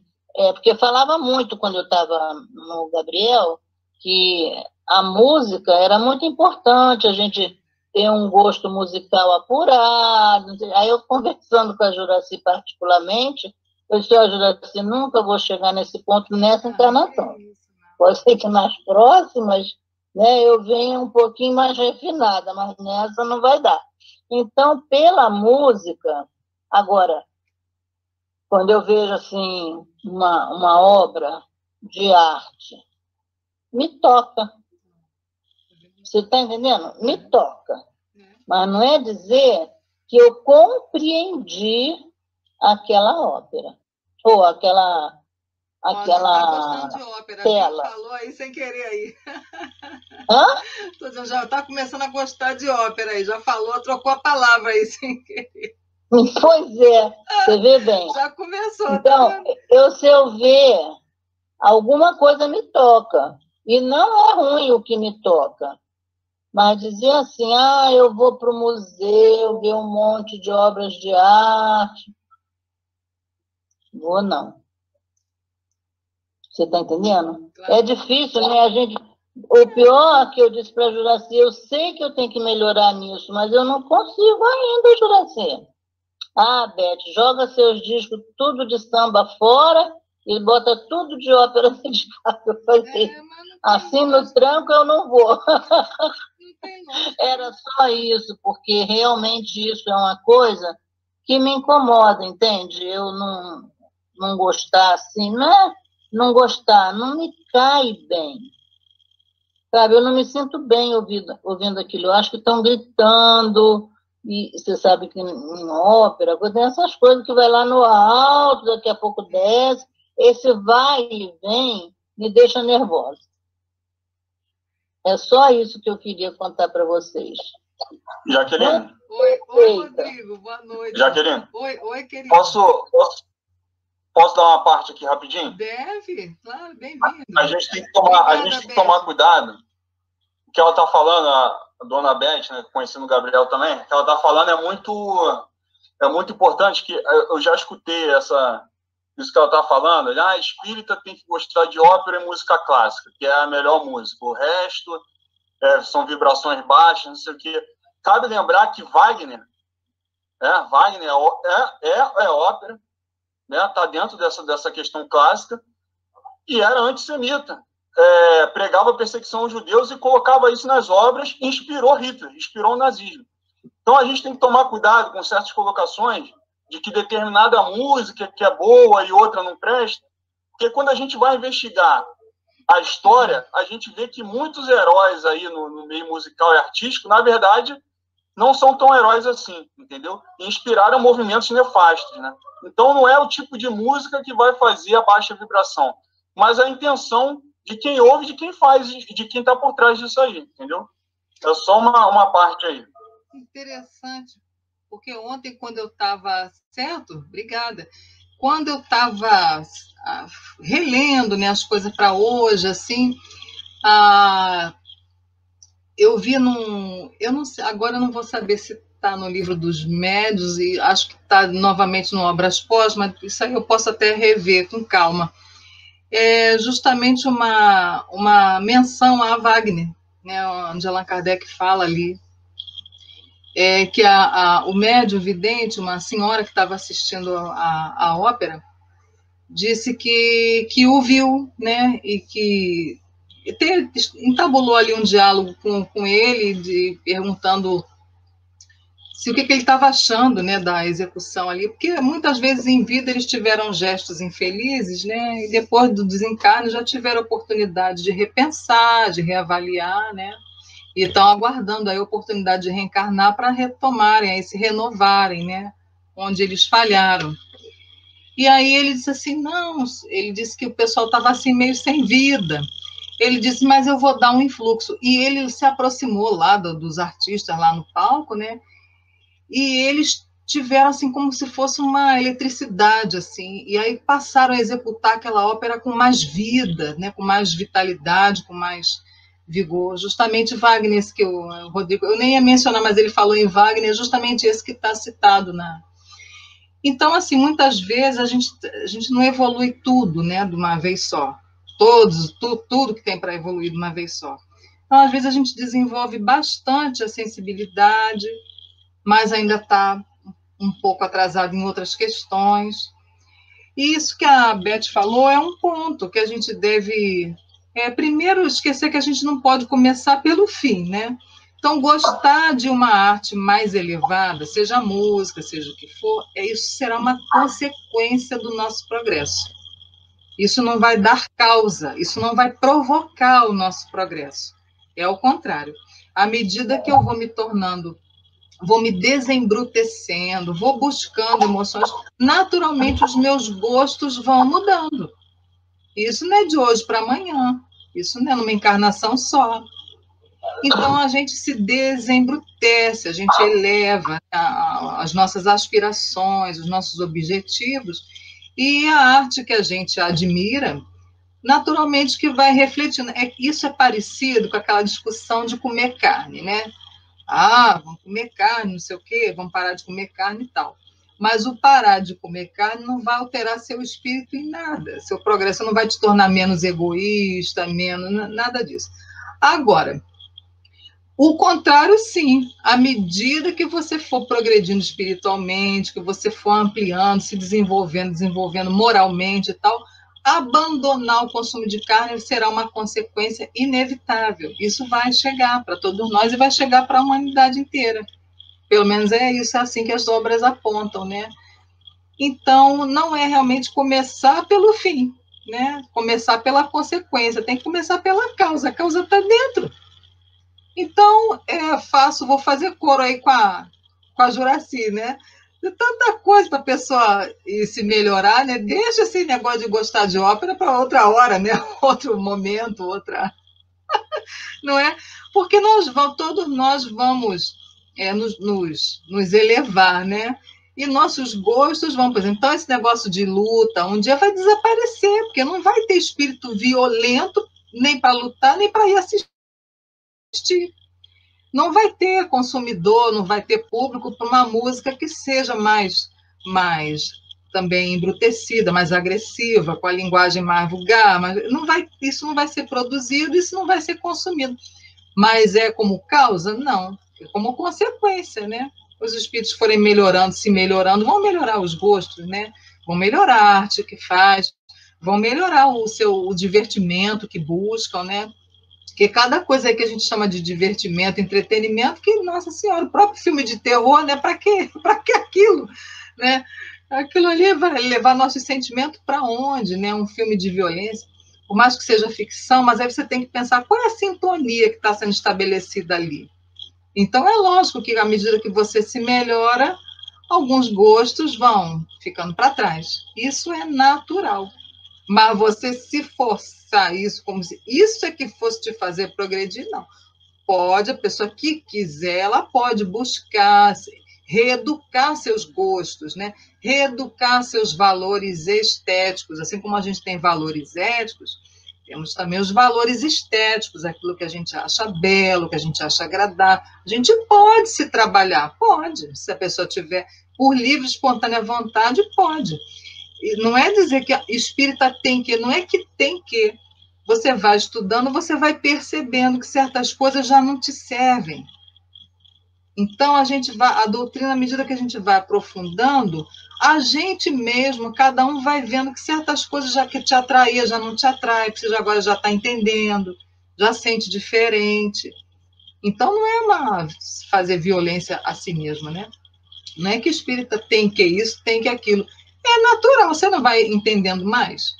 porque falava muito quando eu estava no Gabriel, que a música era muito importante, a gente ter um gosto musical apurado. Aí eu, conversando com a Juraci particularmente, eu disse, Juraci, nunca vou chegar nesse ponto nessa encarnação. Pode ser que nas próximas, né, eu venha um pouquinho mais refinada, mas nessa não vai dar. Então, pela música, agora, quando eu vejo assim uma obra de arte, me toca. Você está entendendo? Me toca. Mas não é dizer que eu compreendi aquela ópera. Ou aquela
tá gostando de ópera,
tela.
Já falou aí sem querer aí.
Hã?
Tô dizendo, já está começando a gostar de ópera aí. Já falou, trocou a palavra aí sem querer.
Pois é, você vê bem.
Já começou.
Então, se eu ver, alguma coisa me toca. E não é ruim o que me toca. Mas dizer assim, eu vou para o museu ver um monte de obras de arte. Vou não. Você está entendendo? Claro. É difícil, né? O pior que eu disse para a Juraci, eu sei que eu tenho que melhorar nisso, mas eu não consigo ainda, Juraci. Beth, joga seus discos tudo de samba fora e bota tudo de ópera de casa. Assim no tranco eu não vou. Era só isso, porque realmente isso é uma coisa que me incomoda, entende? Eu não gostar assim, não gostar, não me cai bem. Sabe, eu não me sinto bem ouvindo aquilo. Eu acho que estão gritando, e você sabe que em ópera, tem essas coisas que vai lá no alto, daqui a pouco desce. Esse vai e vem me deixa nervosa. É só isso que eu queria contar para vocês.
Jaqueline.
Oi, Rodrigo, boa noite.
Jaqueline.
Oi, querido.
Posso dar uma parte aqui rapidinho?
Deve, claro, bem-vindo.
A gente tem que tomar cuidado. O que ela está falando, a dona Beth, né, conhecendo o Gabriel também, o que ela está falando é muito importante, que eu já escutei isso que ela está falando. Espírita tem que gostar de ópera e música clássica, que é a melhor música. O resto são vibrações baixas, não sei o quê. Cabe lembrar que Wagner é ópera, né? Está dentro dessa questão clássica, e era antissemita. Pregava perseguição aos judeus e colocava isso nas obras, e inspirou Hitler, inspirou o nazismo. Então a gente tem que tomar cuidado com certas colocações de que determinada música que é boa e outra não presta, porque quando a gente vai investigar a história, a gente vê que muitos heróis aí no meio musical e artístico, na verdade,
não são tão heróis assim, entendeu? E inspiraram movimentos nefastos, né? Então, não é o tipo de música que vai fazer a baixa vibração, mas a intenção de quem ouve, de quem faz, de quem está por trás disso aí, entendeu? É só uma parte aí.
Interessante, porque ontem, quando eu estava... Certo? Obrigada. Quando eu estava relendo, né, as coisas para hoje, assim, eu vi eu não sei, agora eu não vou saber se está no livro dos médios, e acho que está novamente no Obras Pós, mas isso aí eu posso até rever com calma. É justamente uma menção a Wagner, né, onde Allan Kardec fala ali, que o médium vidente, uma senhora que estava assistindo a ópera, disse que o viu, né, e que entabulou ali um diálogo com ele, perguntando o que ele estava achando, né, da execução ali, porque muitas vezes em vida eles tiveram gestos infelizes, né, e depois do desencarne já tiveram oportunidade de repensar, de reavaliar, né, e estão aguardando a oportunidade de reencarnar para retomarem, aí se renovarem, né, onde eles falharam. E aí ele disse assim, não, ele disse que o pessoal estava assim meio sem vida. Ele disse, mas eu vou dar um influxo. E ele se aproximou lá dos artistas lá no palco, né? E eles tiveram assim como se fosse uma eletricidade, assim. E aí passaram a executar aquela ópera com mais vida, né? Com mais vitalidade, com mais vigor. Justamente Wagner, esse que o Rodrigo, eu nem ia mencionar, mas ele falou em Wagner, justamente esse que está citado na... Então, assim, muitas vezes a gente não evolui tudo, né, de uma vez só. Tudo que tem para evoluir de uma vez só. Então, às vezes, a gente desenvolve bastante a sensibilidade, mas ainda está um pouco atrasado em outras questões. E isso que a Beth falou é um ponto que a gente deve... primeiro, esquecer que a gente não pode começar pelo fim, né? Então, gostar de uma arte mais elevada, seja a música, seja o que for, isso será uma consequência do nosso progresso. Isso não vai dar causa, isso não vai provocar o nosso progresso. É o contrário. À medida que eu vou me tornando, vou me desembrutecendo, vou buscando emoções, naturalmente os meus gostos vão mudando. Isso não é de hoje para amanhã, isso não é numa encarnação só. Então, a gente se desembrutece, a gente eleva as nossas aspirações, os nossos objetivos, e a arte que a gente admira, naturalmente que vai refletindo. Isso é parecido com aquela discussão de comer carne, né? Vamos comer carne, não sei o quê, vamos parar de comer carne e tal. Mas o parar de comer carne não vai alterar seu espírito em nada. Seu progresso não vai te tornar menos egoísta, nada disso. Agora, o contrário, sim. À medida que você for progredindo espiritualmente, que você for ampliando, se desenvolvendo moralmente e tal, abandonar o consumo de carne será uma consequência inevitável. Isso vai chegar para todos nós e vai chegar para a humanidade inteira. Pelo menos é assim que as obras apontam, né? Então, não é realmente começar pelo fim, né? Começar pela consequência, tem que começar pela causa. A causa está dentro. Então, vou fazer coro aí com a Juraci, né? De tanta coisa para a pessoa se melhorar, né? Deixa esse negócio de gostar de ópera para outra hora, né? Outro momento, outra... Não é? Porque todos nós vamos nos elevar, né? E nossos gostos vão, por exemplo, então esse negócio de luta um dia vai desaparecer, porque não vai ter espírito violento nem para lutar, nem para ir assistir. Não vai ter consumidor, não vai ter público para uma música que seja mais também embrutecida, mais agressiva, com a linguagem mais vulgar, mas isso não vai ser produzido, isso não vai ser consumido. Mas é como causa? Não, é como consequência, né? Os espíritos forem melhorando, se melhorando, vão melhorar os gostos, né? Vão melhorar a arte que faz, vão melhorar o divertimento que buscam, né? Porque cada coisa aí que a gente chama de divertimento, entretenimento, que, nossa senhora, o próprio filme de terror, né? Para quê? Para que aquilo? Né? Aquilo ali vai levar nossos sentimentos para onde? Né? Um filme de violência, por mais que seja ficção, mas aí você tem que pensar qual é a sintonia que está sendo estabelecida ali. Então, é lógico que, à medida que você se melhora, alguns gostos vão ficando para trás. Isso é natural. Mas você se forçar isso, como se isso é que fosse te fazer progredir, não. Pode, a pessoa que quiser, ela pode buscar reeducar seus gostos, né? Reeducar seus valores estéticos, assim como a gente tem valores éticos, temos também os valores estéticos, aquilo que a gente acha belo, que a gente acha agradável. A gente pode se trabalhar, pode, se a pessoa tiver por livre, espontânea vontade, pode. E não é dizer que a espírita tem que, não é que tem que. Você vai estudando, você vai percebendo que certas coisas já não te servem. Então, a doutrina, à medida que a gente vai aprofundando, a gente mesmo, cada um vai vendo que certas coisas já que te atraía, já não te atrai, que você agora já está entendendo, já sente diferente. Então, não é fazer violência a si mesma, né? Não é que o espírita tem que isso, tem que aquilo. É natural, você não vai entendendo mais.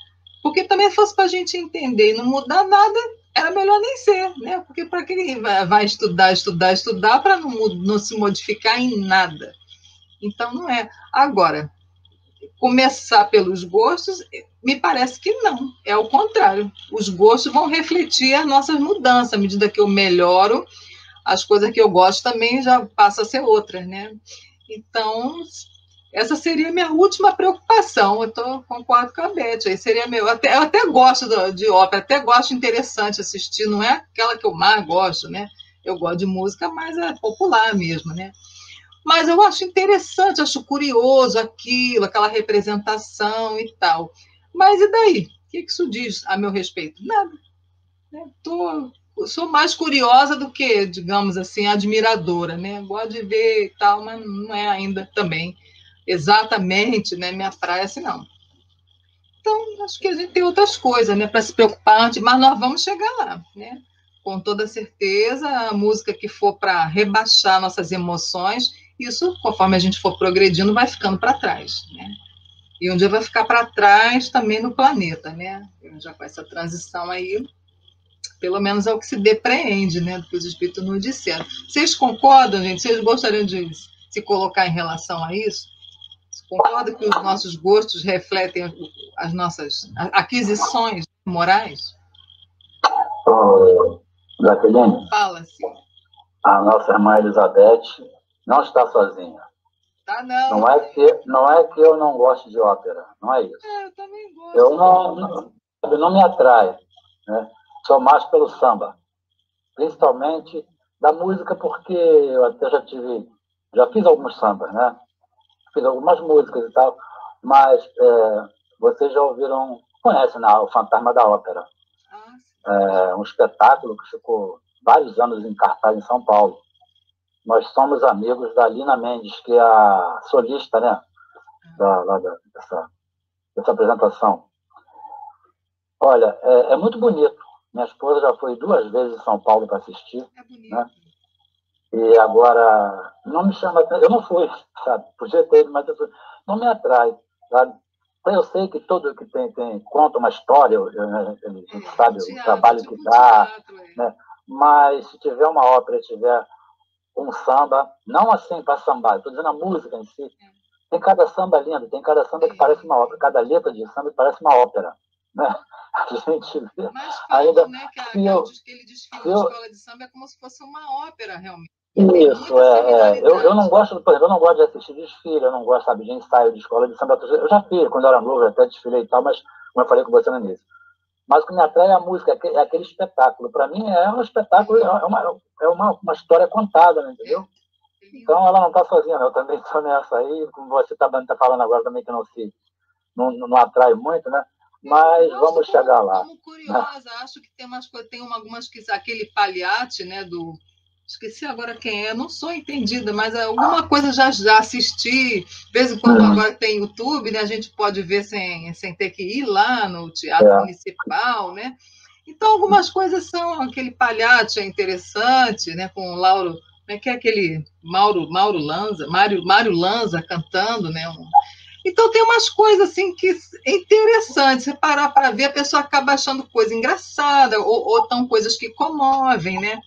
Porque também se fosse para a gente entender e não mudar nada, era melhor nem ser, né? Porque para que vai estudar para não se modificar em nada? Então, não é. Agora, começar pelos gostos, me parece que não. É o contrário. Os gostos vão refletir as nossas mudanças. À medida que eu melhoro, as coisas que eu gosto também já passam a ser outras, né? Então, essa seria a minha última preocupação. Eu concordo com a Beth. Aí seria eu até gosto de ópera, até gosto, interessante assistir. Não é aquela que eu mais gosto, né? Eu gosto de música, mas é popular mesmo, né? Mas eu acho interessante, acho curioso aquilo, aquela representação e tal. Mas e daí? O que isso diz a meu respeito? Nada. Eu sou mais curiosa do que, digamos assim, admiradora, né? Gosto de ver e tal, mas não é ainda também exatamente, né, minha praia, assim, não. Então, acho que a gente tem outras coisas, né, para se preocupar, mas nós vamos chegar lá, né? Com toda certeza, a música que for para rebaixar nossas emoções, isso, conforme a gente for progredindo, vai ficando para trás, né? E um dia vai ficar para trás também no planeta, né? Já com essa transição aí, pelo menos é o que se depreende, né, do que os espíritos nos disseram. Vocês concordam, gente? Vocês gostariam de se colocar em relação a isso? Concorda que os nossos gostos refletem as nossas aquisições morais?
Jaqueline,
Fala-se.
a nossa irmã Elizabeth não está sozinha.
Tá, não.
Não é que eu não gosto de ópera, não é isso.
Eu também gosto.
Eu não me atrai, né? Sou mais pelo samba, principalmente da música, porque eu até já fiz alguns sambas, né? Fiz algumas músicas e tal, mas vocês já conhecem, né, o Fantasma da Ópera. Um espetáculo que ficou vários anos em cartaz em São Paulo. Nós somos amigos da Lina Mendes, que é a solista, né, dessa apresentação. Olha, é muito bonito. Minha esposa já foi 2 vezes em São Paulo para assistir. É bonito. Né? E agora, não me chama... Eu não fui, sabe? Podia ter ido, mas não me atrai, sabe? Eu sei que todo que tem conta uma história, a gente sabe o trabalho que dá, né? Mas se tiver uma ópera, tiver um samba, não assim para sambar, estou dizendo a música em si, tem cada samba lindo, tem cada samba que parece uma ópera, cada letra de samba que parece uma ópera, né? A gente vê.
Mas falam,
ainda,
né, que aquele desfile de escola de samba é como se fosse uma ópera, realmente.
Isso, eu não gosto, por exemplo, eu não gosto de assistir desfile, eu não gosto, sabe, de ensaio de escola de samba. Eu já fiz, quando eu era novo, eu até desfilei e tal, mas, como eu falei com você no início. Mas o que me atrai é a música, é aquele espetáculo. Para mim, é um espetáculo, é uma história contada, né, entendeu? Então, ela não está sozinha, não. Eu também estou nessa aí, como você está falando agora também, que não atrai muito, né? Mas vamos chegar lá.
Como curiosa, acho que tem umas coisas, algumas que aquele Palhate, né, esqueci agora quem é, não sou entendida, mas alguma coisa já assisti, de vez em quando agora tem YouTube, né, a gente pode ver sem ter que ir lá no Teatro Municipal, né? Então, algumas coisas são, aquele Palhate é interessante, né, com o Lauro, como é que é aquele Mário Lanza cantando, né? Então, tem umas coisas assim que é interessante, você parar para ver, a pessoa acaba achando coisa engraçada, ou tão coisas que comovem, né?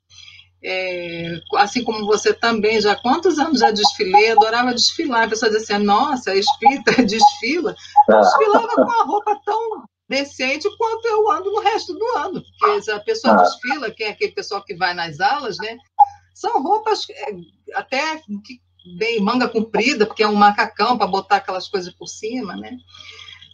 assim como você também, já há quantos anos já desfilei, adorava desfilar. A pessoa dizia assim, nossa, espírita desfila. Desfilava com uma roupa tão decente quanto eu ando no resto do ano. Porque se a pessoa desfila, que é aquele pessoal que vai nas aulas, né? São roupas até que bem manga comprida, porque é um macacão para botar aquelas coisas por cima, né?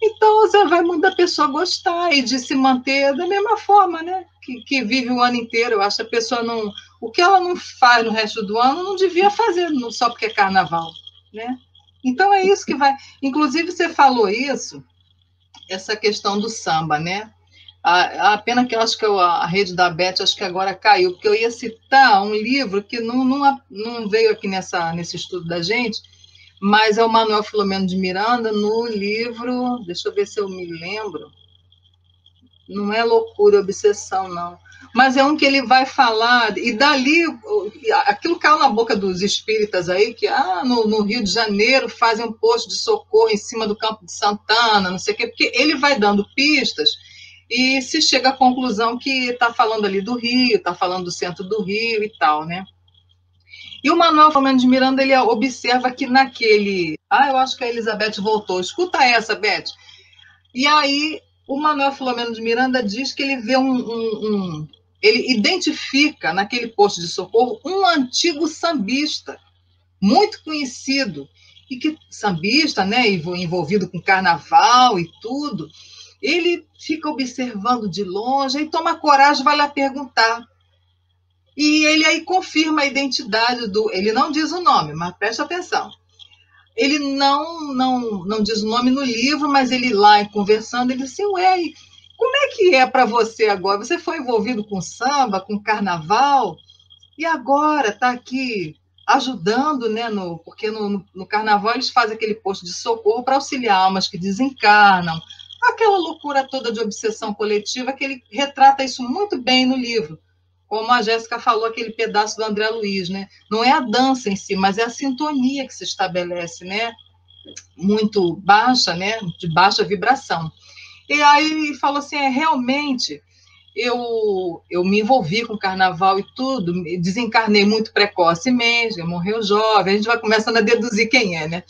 Então, você vai muito da pessoa gostar e de se manter da mesma forma, né? Que vive o ano inteiro. Eu acho que a pessoa não... O que ela não faz no resto do ano, não devia fazer só porque é carnaval, né? Então, é isso que vai... Inclusive, você falou isso, essa questão do samba, né? A pena que eu acho que a rede da Beth, acho que agora caiu, porque eu ia citar um livro que não veio aqui nesse estudo da gente, mas é o Manuel Filomeno de Miranda, no livro, deixa eu ver se eu me lembro, não é Loucura, Obsessão, não, mas é um que ele vai falar, e dali, aquilo caiu na boca dos espíritas aí, que no Rio de Janeiro fazem um posto de socorro em cima do Campo de Santana, não sei o quê, porque ele vai dando pistas, e se chega à conclusão que está falando ali do Rio, está falando do centro do Rio e tal, né? E o Manuel Filomeno de Miranda, ele observa que naquele... eu acho que a Elizabeth voltou. Escuta essa, Beth. E aí, o Manuel Filomeno de Miranda diz que ele vê ele identifica naquele posto de socorro um antigo sambista, muito conhecido, e que sambista, né, envolvido com carnaval e tudo, ele fica observando de longe e toma coragem, vai lá perguntar. E ele aí confirma a identidade ele não diz o nome, mas preste atenção. Ele não diz o nome no livro, mas ele lá conversando, ele diz assim, ué, como é que é para você agora? Você foi envolvido com samba, com carnaval, e agora está aqui ajudando, né? Porque no carnaval eles fazem aquele posto de socorro para auxiliar almas que desencarnam, aquela loucura toda de obsessão coletiva, que ele retrata isso muito bem no livro. Como a Jéssica falou, aquele pedaço do André Luiz, né? Não é a dança em si, mas é a sintonia que se estabelece, né? Muito baixa, né? De baixa vibração. E aí ele falou assim, realmente, eu me envolvi com carnaval e tudo, desencarnei muito precocemente, morreu jovem, a gente vai começando a deduzir quem é, né?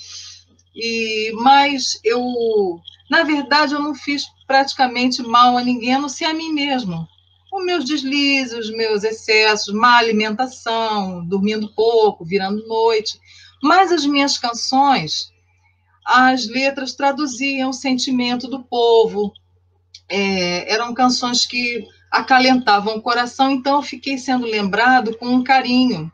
Mas na verdade, eu não fiz praticamente mal a ninguém, a não ser a mim mesmo. Os meus deslizes, os meus excessos, má alimentação, dormindo pouco, virando noite. Mas as minhas canções, as letras traduziam o sentimento do povo. Eram canções que acalentavam o coração, então eu fiquei sendo lembrado com um carinho.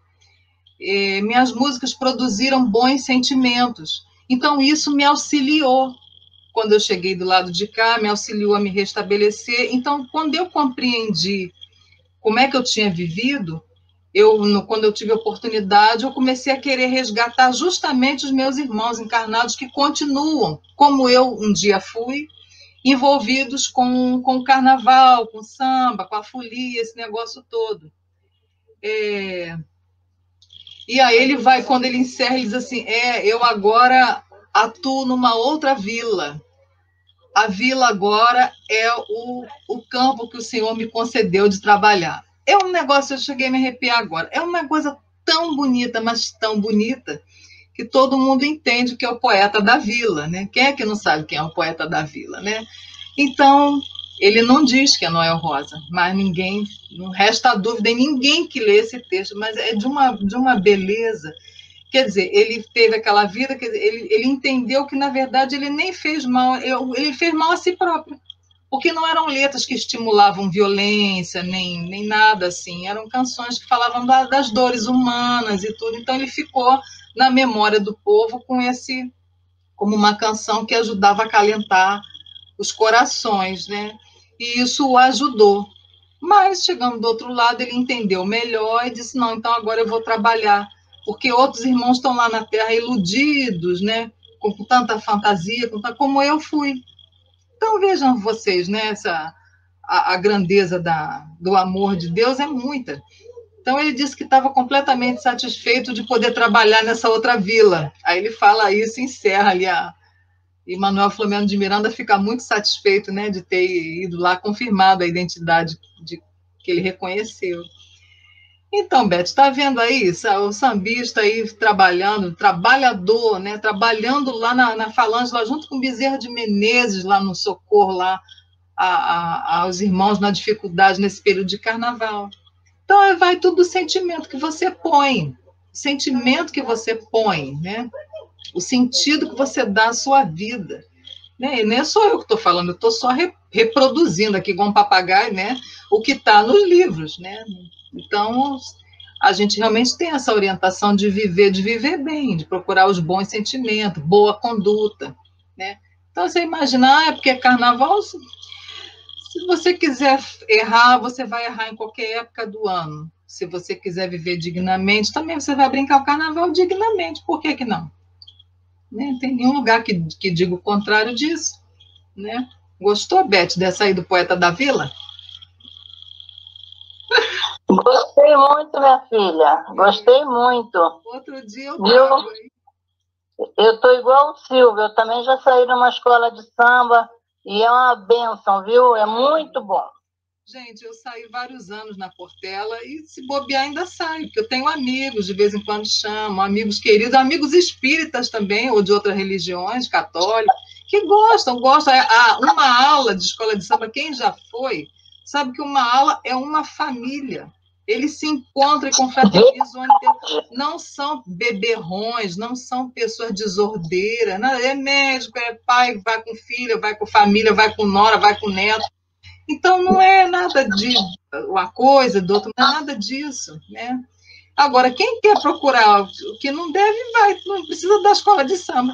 Minhas músicas produziram bons sentimentos. Então isso me auxiliou. Quando eu cheguei do lado de cá, me auxiliou a me restabelecer. Então, quando eu compreendi como é que eu tinha vivido, quando eu tive a oportunidade, eu comecei a querer resgatar justamente os meus irmãos encarnados que continuam, como eu um dia fui, envolvidos com o carnaval, com o samba, com a folia, esse negócio todo. E aí ele vai, quando ele encerra, ele diz assim, eu agora atuo numa outra vila. A vila agora é o campo que o Senhor me concedeu de trabalhar. É um negócio, eu cheguei a me arrepiar agora, é uma coisa tão bonita, mas tão bonita, que todo mundo entende que é o poeta da vila, né? Quem é que não sabe quem é o poeta da vila, né? Então, ele não diz que é Noel Rosa, mas não resta dúvida em ninguém que lê esse texto, mas é de uma beleza. Quer dizer, ele teve aquela vida, quer dizer, ele entendeu que, na verdade, ele nem fez mal, ele fez mal a si próprio, porque não eram letras que estimulavam violência, nem nada assim, eram canções que falavam das dores humanas e tudo, então ele ficou na memória do povo como uma canção que ajudava a acalentar os corações, né? E isso o ajudou. Mas, chegando do outro lado, ele entendeu melhor e disse, não, então agora eu vou trabalhar, porque outros irmãos estão lá na Terra iludidos, né? Com tanta fantasia, como eu fui. Então, vejam vocês, né? A grandeza do amor de Deus é muita. Então, ele disse que estava completamente satisfeito de poder trabalhar nessa outra vila. Aí ele fala isso e encerra ali E Manuel Filomeno de Miranda fica muito satisfeito, né, de ter ido lá confirmado a identidade que ele reconheceu. Então, Beth, está vendo aí o sambista aí trabalhando, trabalhador, né? Trabalhando lá na Falange, lá junto com Bezerra de Menezes, lá no socorro, lá aos irmãos na dificuldade nesse período de carnaval. Então, vai tudo do sentimento que você põe, o sentimento que você põe, né? O sentido que você dá à sua vida. Né? E nem sou eu que estou falando, eu estou só reproduzindo aqui, igual um papagaio, né? O que está nos livros, né? Então, a gente realmente tem essa orientação de viver bem, de procurar os bons sentimentos, boa conduta, né? Então, você imaginar, é porque é carnaval, se você quiser errar, você vai errar em qualquer época do ano. Se você quiser viver dignamente, também você vai brincar o carnaval dignamente. Por que não? Né? Tem nenhum lugar que diga o contrário disso. Né? Gostou, Beth, dessa aí do Poeta da Vila?
Gostei muito, minha filha. Gostei muito.
Outro dia eu trago, hein?
Eu estou igual o Silvio, eu também já saí numa escola de samba e é uma bênção, viu? É muito bom.
Gente, eu saí vários anos na Portela e se bobear ainda saio, porque eu tenho amigos, de vez em quando chamo, amigos queridos, amigos espíritas também, ou de outras religiões, católicas, que gostam. Uma aula de escola de samba, quem já foi, sabe que uma aula é uma família. Eles se encontram e confraternizam, não são beberrões, não são pessoas desordeiras, não, é médico, é pai, vai com filha, vai com família, vai com nora, vai com neto. Então, não é nada de uma coisa do outro, não é nada disso, né? Agora, quem quer procurar o que não deve, não precisa da escola de samba,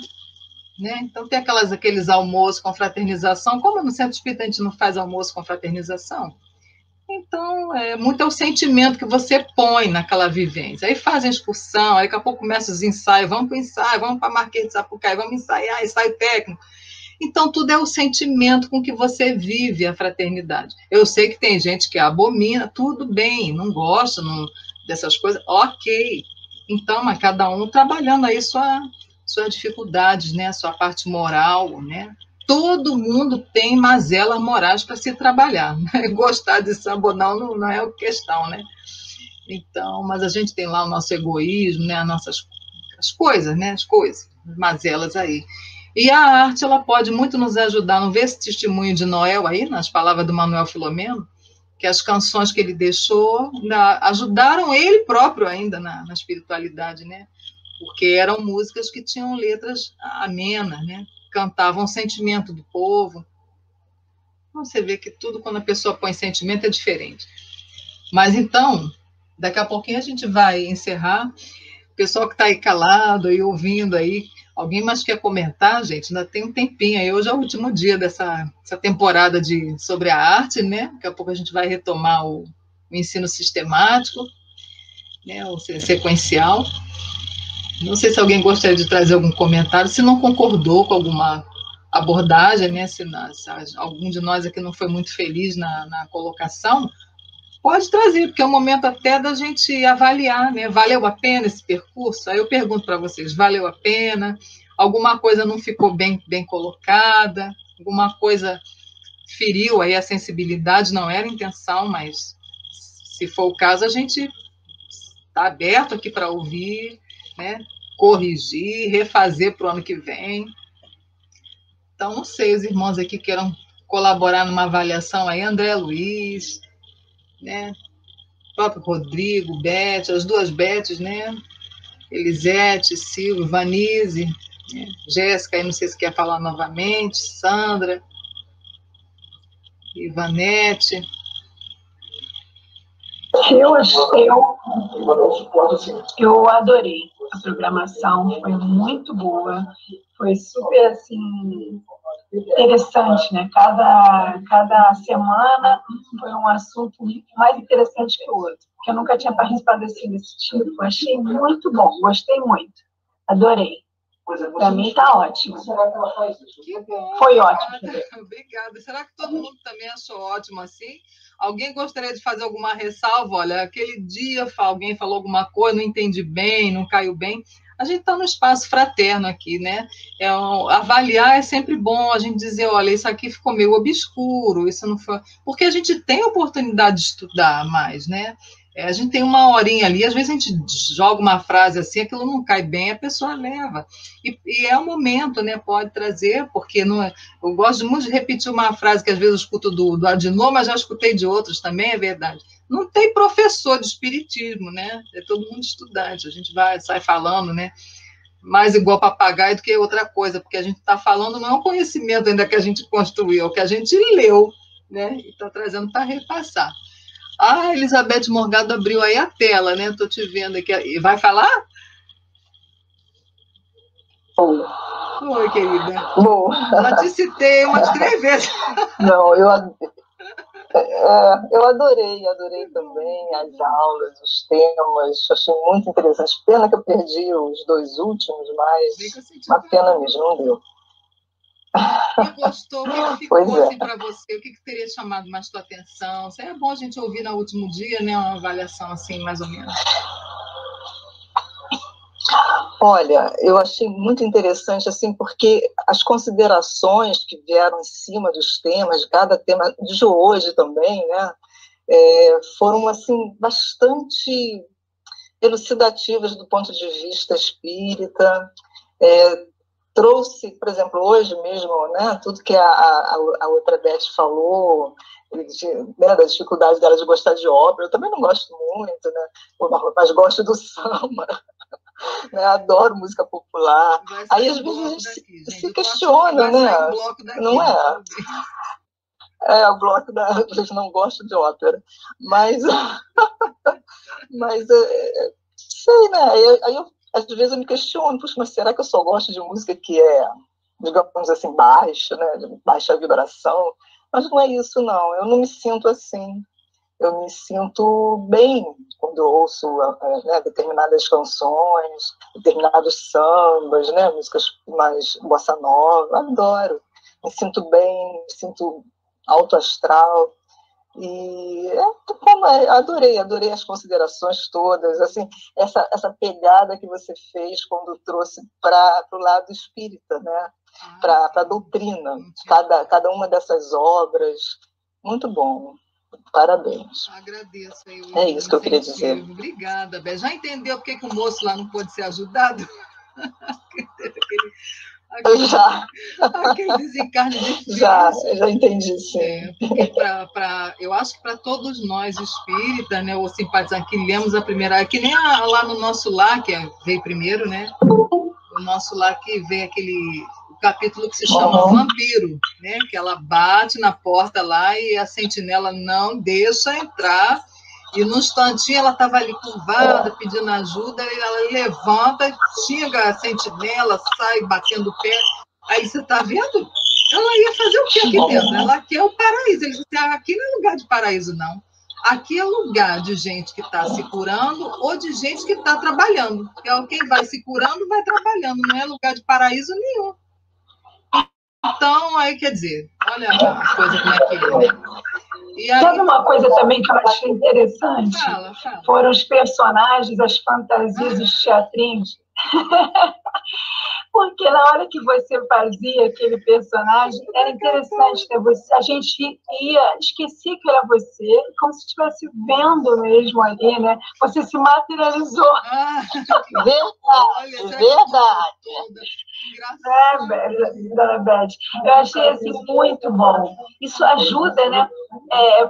né? Então, tem aqueles almoços com fraternização, como no Centro Espírita a gente não faz almoço com fraternização? Então, muito é o sentimento que você põe naquela vivência. Aí fazem excursão, aí daqui a pouco começam os ensaios, vamos para o ensaio, vamos para a Marquês de Sapucaí, vamos ensaiar, ensaio técnico. Então, tudo é o sentimento com que você vive a fraternidade. Eu sei que tem gente que abomina, tudo bem, não gosta dessas coisas, ok. Então, mas cada um trabalhando aí suas dificuldades, né? Sua parte moral, né? Todo mundo tem mazelas morais para se trabalhar. Né? Gostar de samba ou não é a questão, né? Então, mas a gente tem lá o nosso egoísmo, né? As coisas, né? As coisas, as mazelas aí. E a arte, ela pode muito nos ajudar. Não vê esse testemunho de Noel aí, nas palavras do Manuel Filomeno, que as canções que ele deixou ajudaram ele próprio ainda na espiritualidade, né? Porque eram músicas que tinham letras amenas, né? Cantavam o sentimento do povo. Então, você vê que tudo, quando a pessoa põe sentimento, é diferente. Mas, então, daqui a pouquinho a gente vai encerrar. O pessoal que está aí calado e ouvindo aí, alguém mais quer comentar, gente? Ainda tem um tempinho aí. Hoje é o último dia dessa temporada sobre a arte, né? Daqui a pouco a gente vai retomar o ensino sistemático, né? O sequencial. Não sei se alguém gostaria de trazer algum comentário, se não concordou com alguma abordagem, né? Se algum de nós aqui não foi muito feliz na colocação, pode trazer, porque é o momento até da gente avaliar, né? Valeu a pena esse percurso? Aí eu pergunto para vocês, valeu a pena? Alguma coisa não ficou bem colocada? Alguma coisa feriu aí a sensibilidade? Não era a intenção, mas se for o caso, a gente está aberto aqui para ouvir, né? Corrigir, refazer para o ano que vem. Então, não sei, os irmãos aqui queiram colaborar numa avaliação aí, André Luiz, né? O próprio Rodrigo, Beth, as duas Beths, né? Elisete, Silvio, Vanise, né? Jéssica, aí não sei se quer falar novamente, Sandra, Ivanete.
Eu adorei a programação, foi muito boa, foi super, assim, interessante, né? Cada semana foi um assunto mais interessante que o outro, porque eu nunca tinha participado assim desse tipo, achei muito bom, gostei muito, adorei. Para mim está ótimo. Foi ótimo.
Obrigada. Será que todo mundo também achou ótimo assim? Alguém gostaria de fazer alguma ressalva? Olha, aquele dia alguém falou alguma coisa, não entendi bem, não caiu bem. A gente está no espaço fraterno aqui, né? Avaliar é sempre bom, a gente dizer, olha, isso aqui ficou meio obscuro, isso não foi... Porque a gente tem a oportunidade de estudar mais, né? A gente tem uma horinha ali, às vezes a gente joga uma frase assim, aquilo não cai bem, a pessoa leva. E é o momento, né? Pode trazer, porque não é, eu gosto muito de repetir uma frase que às vezes eu escuto do Adinô, mas já escutei de outros também, é verdade. Não tem professor de espiritismo, né? É todo mundo estudante, a gente sai falando, né? Mais igual papagaio do que outra coisa, porque a gente está falando não é um conhecimento ainda que a gente construiu, é o que a gente leu, né? E está trazendo para repassar. Ah, Elizabeth Morgado abriu aí a tela, né? Estou te vendo aqui. Vai falar?
Oi.
Oi, querida.
Bom.
Já te citei umas 3 vezes.
Não, eu adorei também as aulas, os temas, achei muito interessante. Pena que eu perdi os 2 últimos, mas uma pena mesmo, não deu.
O que gostou, o que ficou assim para você? O que teria chamado mais sua atenção? É bom a gente ouvir no último dia, né? Uma avaliação assim, mais ou menos.
Olha, eu achei muito interessante, assim, porque as considerações que vieram em cima dos temas, de cada tema, de hoje também, né, foram, assim, bastante elucidativas do ponto de vista espírita. Trouxe, por exemplo, hoje mesmo, né, tudo que a outra Beth falou, né, da dificuldade dela de gostar de ópera. Eu também não gosto muito, né, mas gosto do samba. Né, adoro música popular. Aí às vezes a gente se questiona, né? Não é? O bloco da eles não gostam de ópera, mas sei, né? Aí às vezes eu me questiono, puxa, mas será que eu só gosto de música que é, digamos assim, baixa, né? De baixa vibração? Mas não é isso, não. Eu não me sinto assim. Eu me sinto bem quando eu ouço, né, determinadas canções, determinados sambas, né, músicas mais bossa nova. Adoro. Me sinto bem, me sinto alto astral. E adorei as considerações todas, assim, essa pegada que você fez quando trouxe para o lado espírita, né, para a doutrina, cada uma dessas obras. Muito bom. Parabéns.
Agradeço aí.
É isso que eu queria dizer.
Obrigada, Bé. Já entendeu por que o moço lá não pôde ser ajudado? Aquele desencarne difícil.
Já entendi, sim.
Eu acho que para todos nós espíritas, né, ou simpatizantes que lemos a primeira, que nem lá no Nosso Lar, que veio primeiro, né? O Nosso Lar que veio o capítulo que se chama Vampiro, né? Que ela bate na porta lá e a sentinela não deixa entrar. E no instantinho ela estava ali curvada, pedindo ajuda, e ela levanta, xinga a sentinela, sai batendo o pé. Aí você está vendo? Ela ia fazer o que aqui dentro? Ela quer o paraíso. Ele disse, aqui não é lugar de paraíso, não. Aqui é lugar de gente que está se curando ou de gente que está trabalhando. Quem vai se curando vai trabalhando, não é lugar de paraíso nenhum. Então, aí quer dizer, olha a coisa como é que é, né?
Sabe uma coisa também que eu achei interessante?
Fala.
Foram os personagens, as fantasias, os teatrinhos. Porque na hora que você fazia aquele personagem, era interessante, né? A gente esquecia que era você, como se estivesse vendo mesmo ali, né? Você se materializou.
Verdade.
Dona Beth, eu achei assim muito bom. Isso ajuda, né?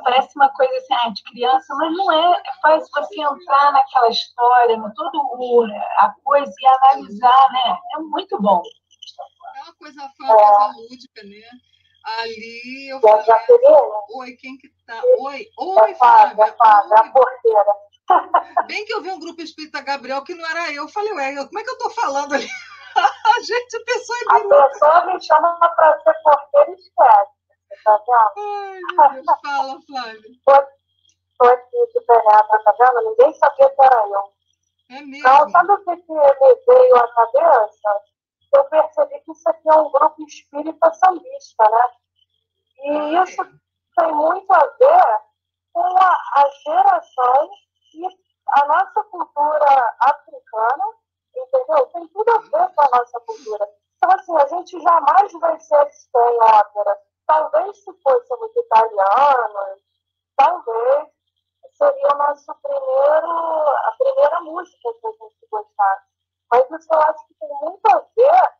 Parece uma coisa assim, de criança, mas não é. Faz você entrar naquela história, no todo a coisa e analisar, né? É muito bom.
É uma coisa fã, lúdica, né? Ali eu falei, oi, quem que tá? Oi, Flávia.
A porteira.
Bem que eu vi um grupo espírita Gabriel que não era eu. Eu falei, como é que eu tô falando ali? Gente, a pessoa é biruta.
A pessoa me chama para ser porteira e esquece. Tá vendo?
Ai, meu Deus, fala, Flávia.
Estou aqui de penetra, tá vendo? Ninguém sabia que era eu.
É mesmo?
Então, sabe o que me veio à cabeça? Eu percebi que isso aqui é um grupo espírita sambista, né? E isso tem muito a ver com as gerações e a nossa cultura africana, entendeu? Tem tudo a ver com a nossa cultura. Então, assim, a gente jamais vai ser sem ópera. Talvez se fôssemos italianos, talvez, seria a primeira música que a gente gostasse. Mas isso eu acho que tem muito a ver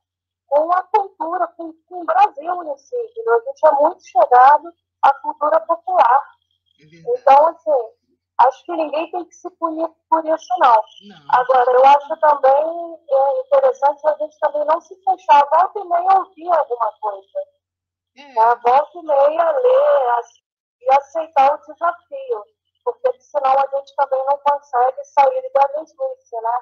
com a cultura, com o Brasil em si. A gente é muito chegado à cultura popular. Então, assim, acho que ninguém tem que se punir por isso, não. Agora, eu acho também interessante a gente também não se fechar, volta e meia ouvir alguma coisa. Volta e meia ler e aceitar o desafio. Porque senão a gente também não consegue sair da mesmice, né?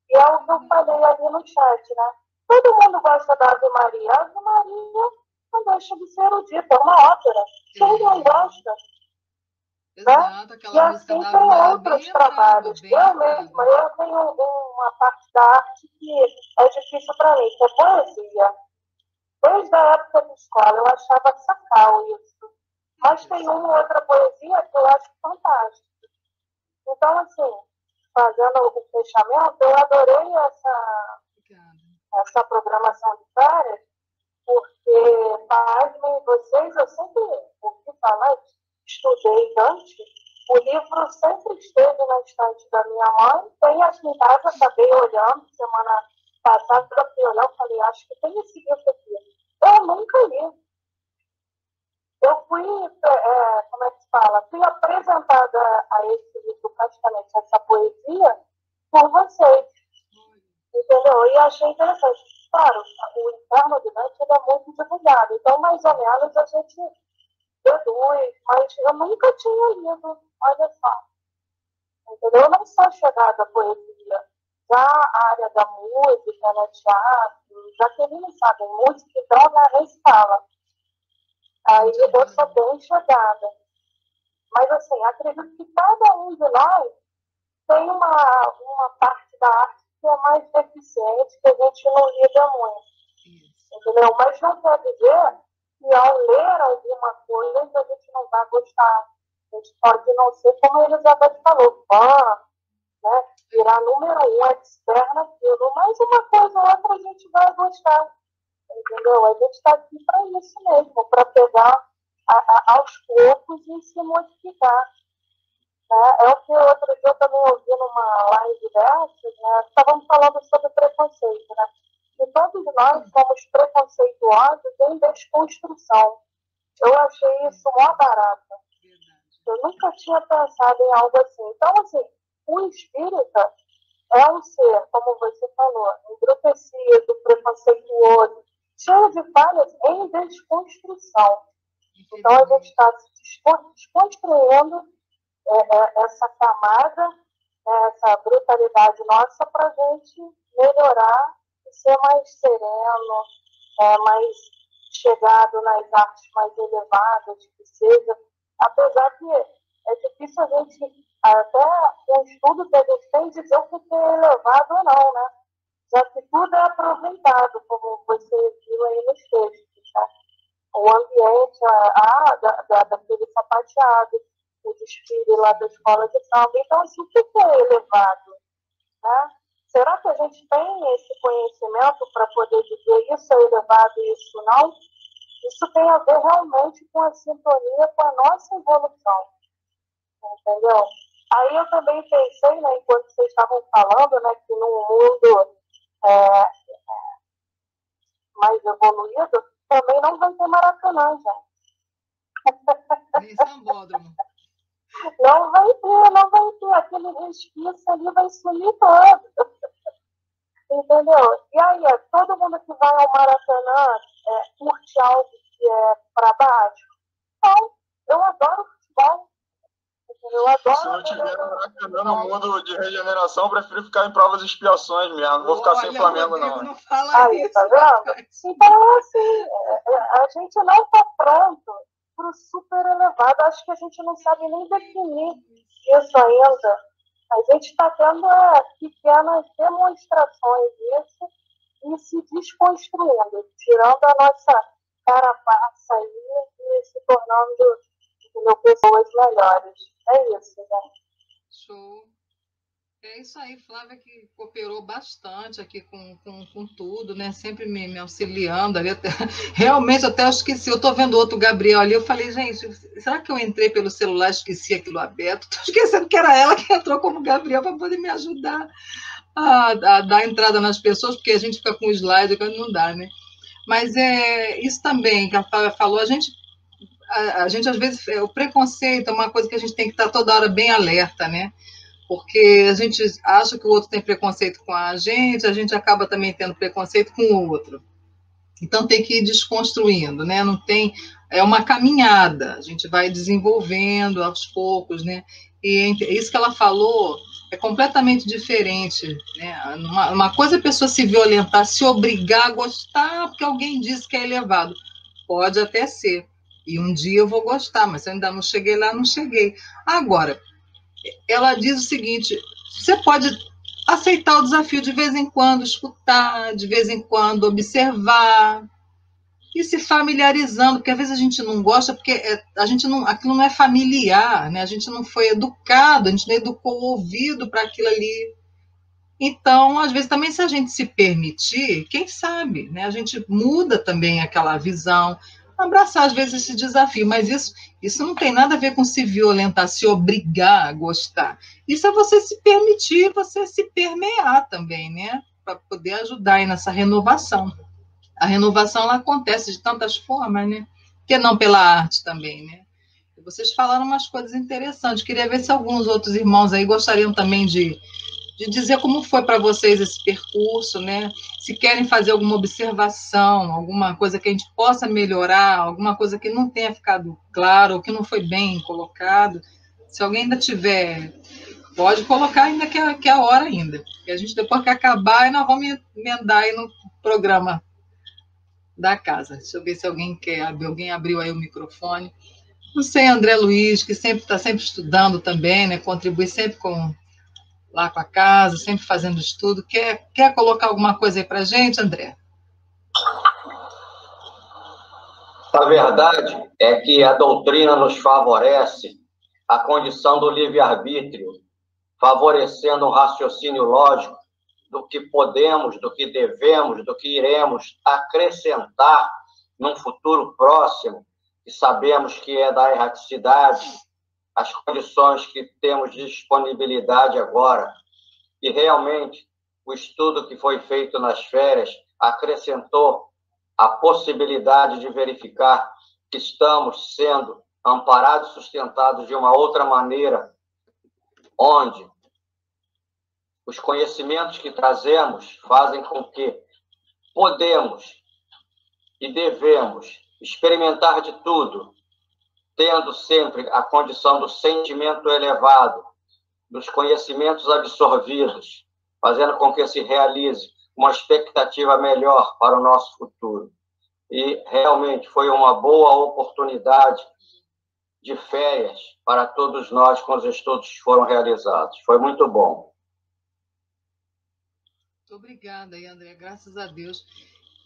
E é o que eu falei ali no chat, né? Todo mundo gosta da Ave Maria. A Ave Maria não deixa de ser erudita, é uma ópera. Quem não gosta?
Exato,
E assim tem outros trabalhos. Eu mesma, eu tenho uma parte da arte que é difícil para mim, que é poesia. Desde a época de escola, eu achava sacal isso. Mas tem uma outra poesia que eu acho fantástica. Então, assim, fazendo o fechamento, eu adorei essa programação de férias, porque, pasmem vocês, eu sempre ouvi falar, estudei antes, o livro sempre esteve na estante da minha mãe, tem aqui em casa, acabei olhando, semana passada, eu fui olhar, eu falei, acho que tem esse livro aqui. Eu nunca li. Eu fui, como é que se fala? Fui apresentada a esse livro, praticamente, essa poesia, por vocês. Entendeu? E achei interessante. Claro, o Inferno de Dante é muito divulgado, então, mais ou menos, a gente deduz, mas eu nunca tinha lido, olha só. Entendeu? Eu não sou chegada à poesia. Já a área da música, né, teatro, já que eles não sabem, música e droga nem se fala. Aí eu sou bem chegada. Mas, assim, acredito que cada um de nós tem uma parte da arte que é mais deficiente, que a gente não lida muito. Entendeu? Mas não quer dizer que ao ler alguma coisa a gente não vai gostar. A gente pode não ser, como a Elizabeth falou, fã, né? Virar número 1, expert naquilo. Mas uma coisa ou outra a gente vai gostar. Entendeu? A gente está aqui para isso mesmo, para pegar aos poucos e se modificar. É o que outro dia eu também ouvi numa live dessas, né? Estávamos falando sobre preconceito, né? E todos nós somos preconceituosos em desconstrução. Eu achei isso mó barato. Eu nunca tinha pensado em algo assim. Então, assim, o espírita é um ser, como você falou, embrutecido, preconceituoso, cheio de falhas em desconstrução. Então, a gente está se desconstruindo essa camada, essa brutalidade nossa para a gente melhorar e ser mais sereno, mais chegado nas artes mais elevadas que seja. Apesar que é difícil a gente, até com o estudo que a gente tem, dizer o que é elevado ou não, né? Já que tudo é aproveitado, como você viu aí nos textos, né? O ambiente, daquele sapateado, o desfile lá da escola de samba. Então, assim, o que é elevado? Né? Será que a gente tem esse conhecimento para poder dizer isso é elevado e isso não? Isso tem a ver realmente com a sintonia com a nossa evolução. Entendeu? Aí eu também pensei, né, enquanto vocês estavam falando, né, que num mundo mais evoluído, também não vai ter Maracanã, gente.
Nem Sambódromo.
Não vai ter. Aquele resquício ali vai sumir todo. Entendeu? E aí, todo mundo que vai ao Maracanã curte algo que é para baixo? Não, eu adoro futebol. Eu adoro.
Se não tiver Maracanã no mundo de regeneração, eu prefiro ficar em provas e expiações mesmo. Não vou ficar sem Flamengo,
Rodrigo,
não.
Não fala
aí,
isso.
tá vendo? Então, assim, a gente não está pronto para o super elevado. Acho que a gente não sabe nem definir isso ainda. A gente está tendo pequenas demonstrações disso e se desconstruindo, tirando a nossa carapaça aí e se tornando pessoas melhores. É isso, gente.
Show. É isso aí, Flávia, que cooperou bastante aqui com tudo, né? Sempre me auxiliando ali. Realmente, até eu esqueci. Eu estou vendo outro Gabriel ali. Eu falei, gente, será que eu entrei pelo celular e esqueci aquilo aberto? Estou esquecendo que era ela que entrou como Gabriel para poder me ajudar a dar entrada nas pessoas, porque a gente fica com o slide quando não dá, né? Mas é isso também que a Flávia falou. A gente às vezes, o preconceito é uma coisa que a gente tem que estar toda hora bem alerta, né? Porque a gente acha que o outro tem preconceito com a gente acaba também tendo preconceito com o outro. Então tem que ir desconstruindo, né? Não tem, é uma caminhada, a gente vai desenvolvendo aos poucos, né? E isso que ela falou é completamente diferente, né? Uma coisa é a pessoa se violentar, se obrigar a gostar porque alguém disse que é elevado. Pode até ser. E um dia eu vou gostar, mas se eu ainda não cheguei lá, não cheguei. Agora, ela diz o seguinte: você pode aceitar o desafio de vez em quando, escutar, de vez em quando observar e se familiarizando, porque às vezes a gente não gosta, porque a gente não, aquilo não é familiar, né? A gente não foi educado, a gente não educou o ouvido para aquilo ali. Então, às vezes também se a gente se permitir, quem sabe, né? A gente muda também aquela visão, abraçar às vezes esse desafio, mas isso não tem nada a ver com se violentar, se obrigar a gostar. Isso é você se permitir, você se permear também, né? Para poder ajudar aí nessa renovação. A renovação ela acontece de tantas formas, né? Que não pela arte também, né? E vocês falaram umas coisas interessantes. Queria ver se alguns outros irmãos aí gostariam também de dizer como foi para vocês esse percurso, né? Se querem fazer alguma observação, alguma coisa que a gente possa melhorar, alguma coisa que não tenha ficado claro, ou que não foi bem colocado. Se alguém ainda tiver, pode colocar ainda que é a hora ainda. E a gente, depois que acabar, nós vamos emendar aí no programa da casa. Deixa eu ver se alguém quer abrir. Alguém abriu aí o microfone. Não sei, André Luiz, que sempre está sempre estudando também, né? Contribui sempre lá com a casa, sempre fazendo estudo. Quer colocar alguma coisa aí para a gente, André?
A verdade é que a doutrina nos favorece a condição do livre-arbítrio, favorecendo um raciocínio lógico do que podemos, do que devemos, do que iremos acrescentar num futuro próximo, e sabemos que é da erraticidade, as condições que temos de disponibilidade agora. E realmente o estudo que foi feito nas férias acrescentou a possibilidade de verificar que estamos sendo amparados e sustentados de uma outra maneira, onde os conhecimentos que trazemos fazem com que podemos e devemos experimentar de tudo, tendo sempre a condição do sentimento elevado, dos conhecimentos absorvidos, fazendo com que se realize uma expectativa melhor para o nosso futuro. E realmente foi uma boa oportunidade de férias para todos nós quando os estudos foram realizados. Foi muito bom.
Muito obrigada, André. Graças a Deus.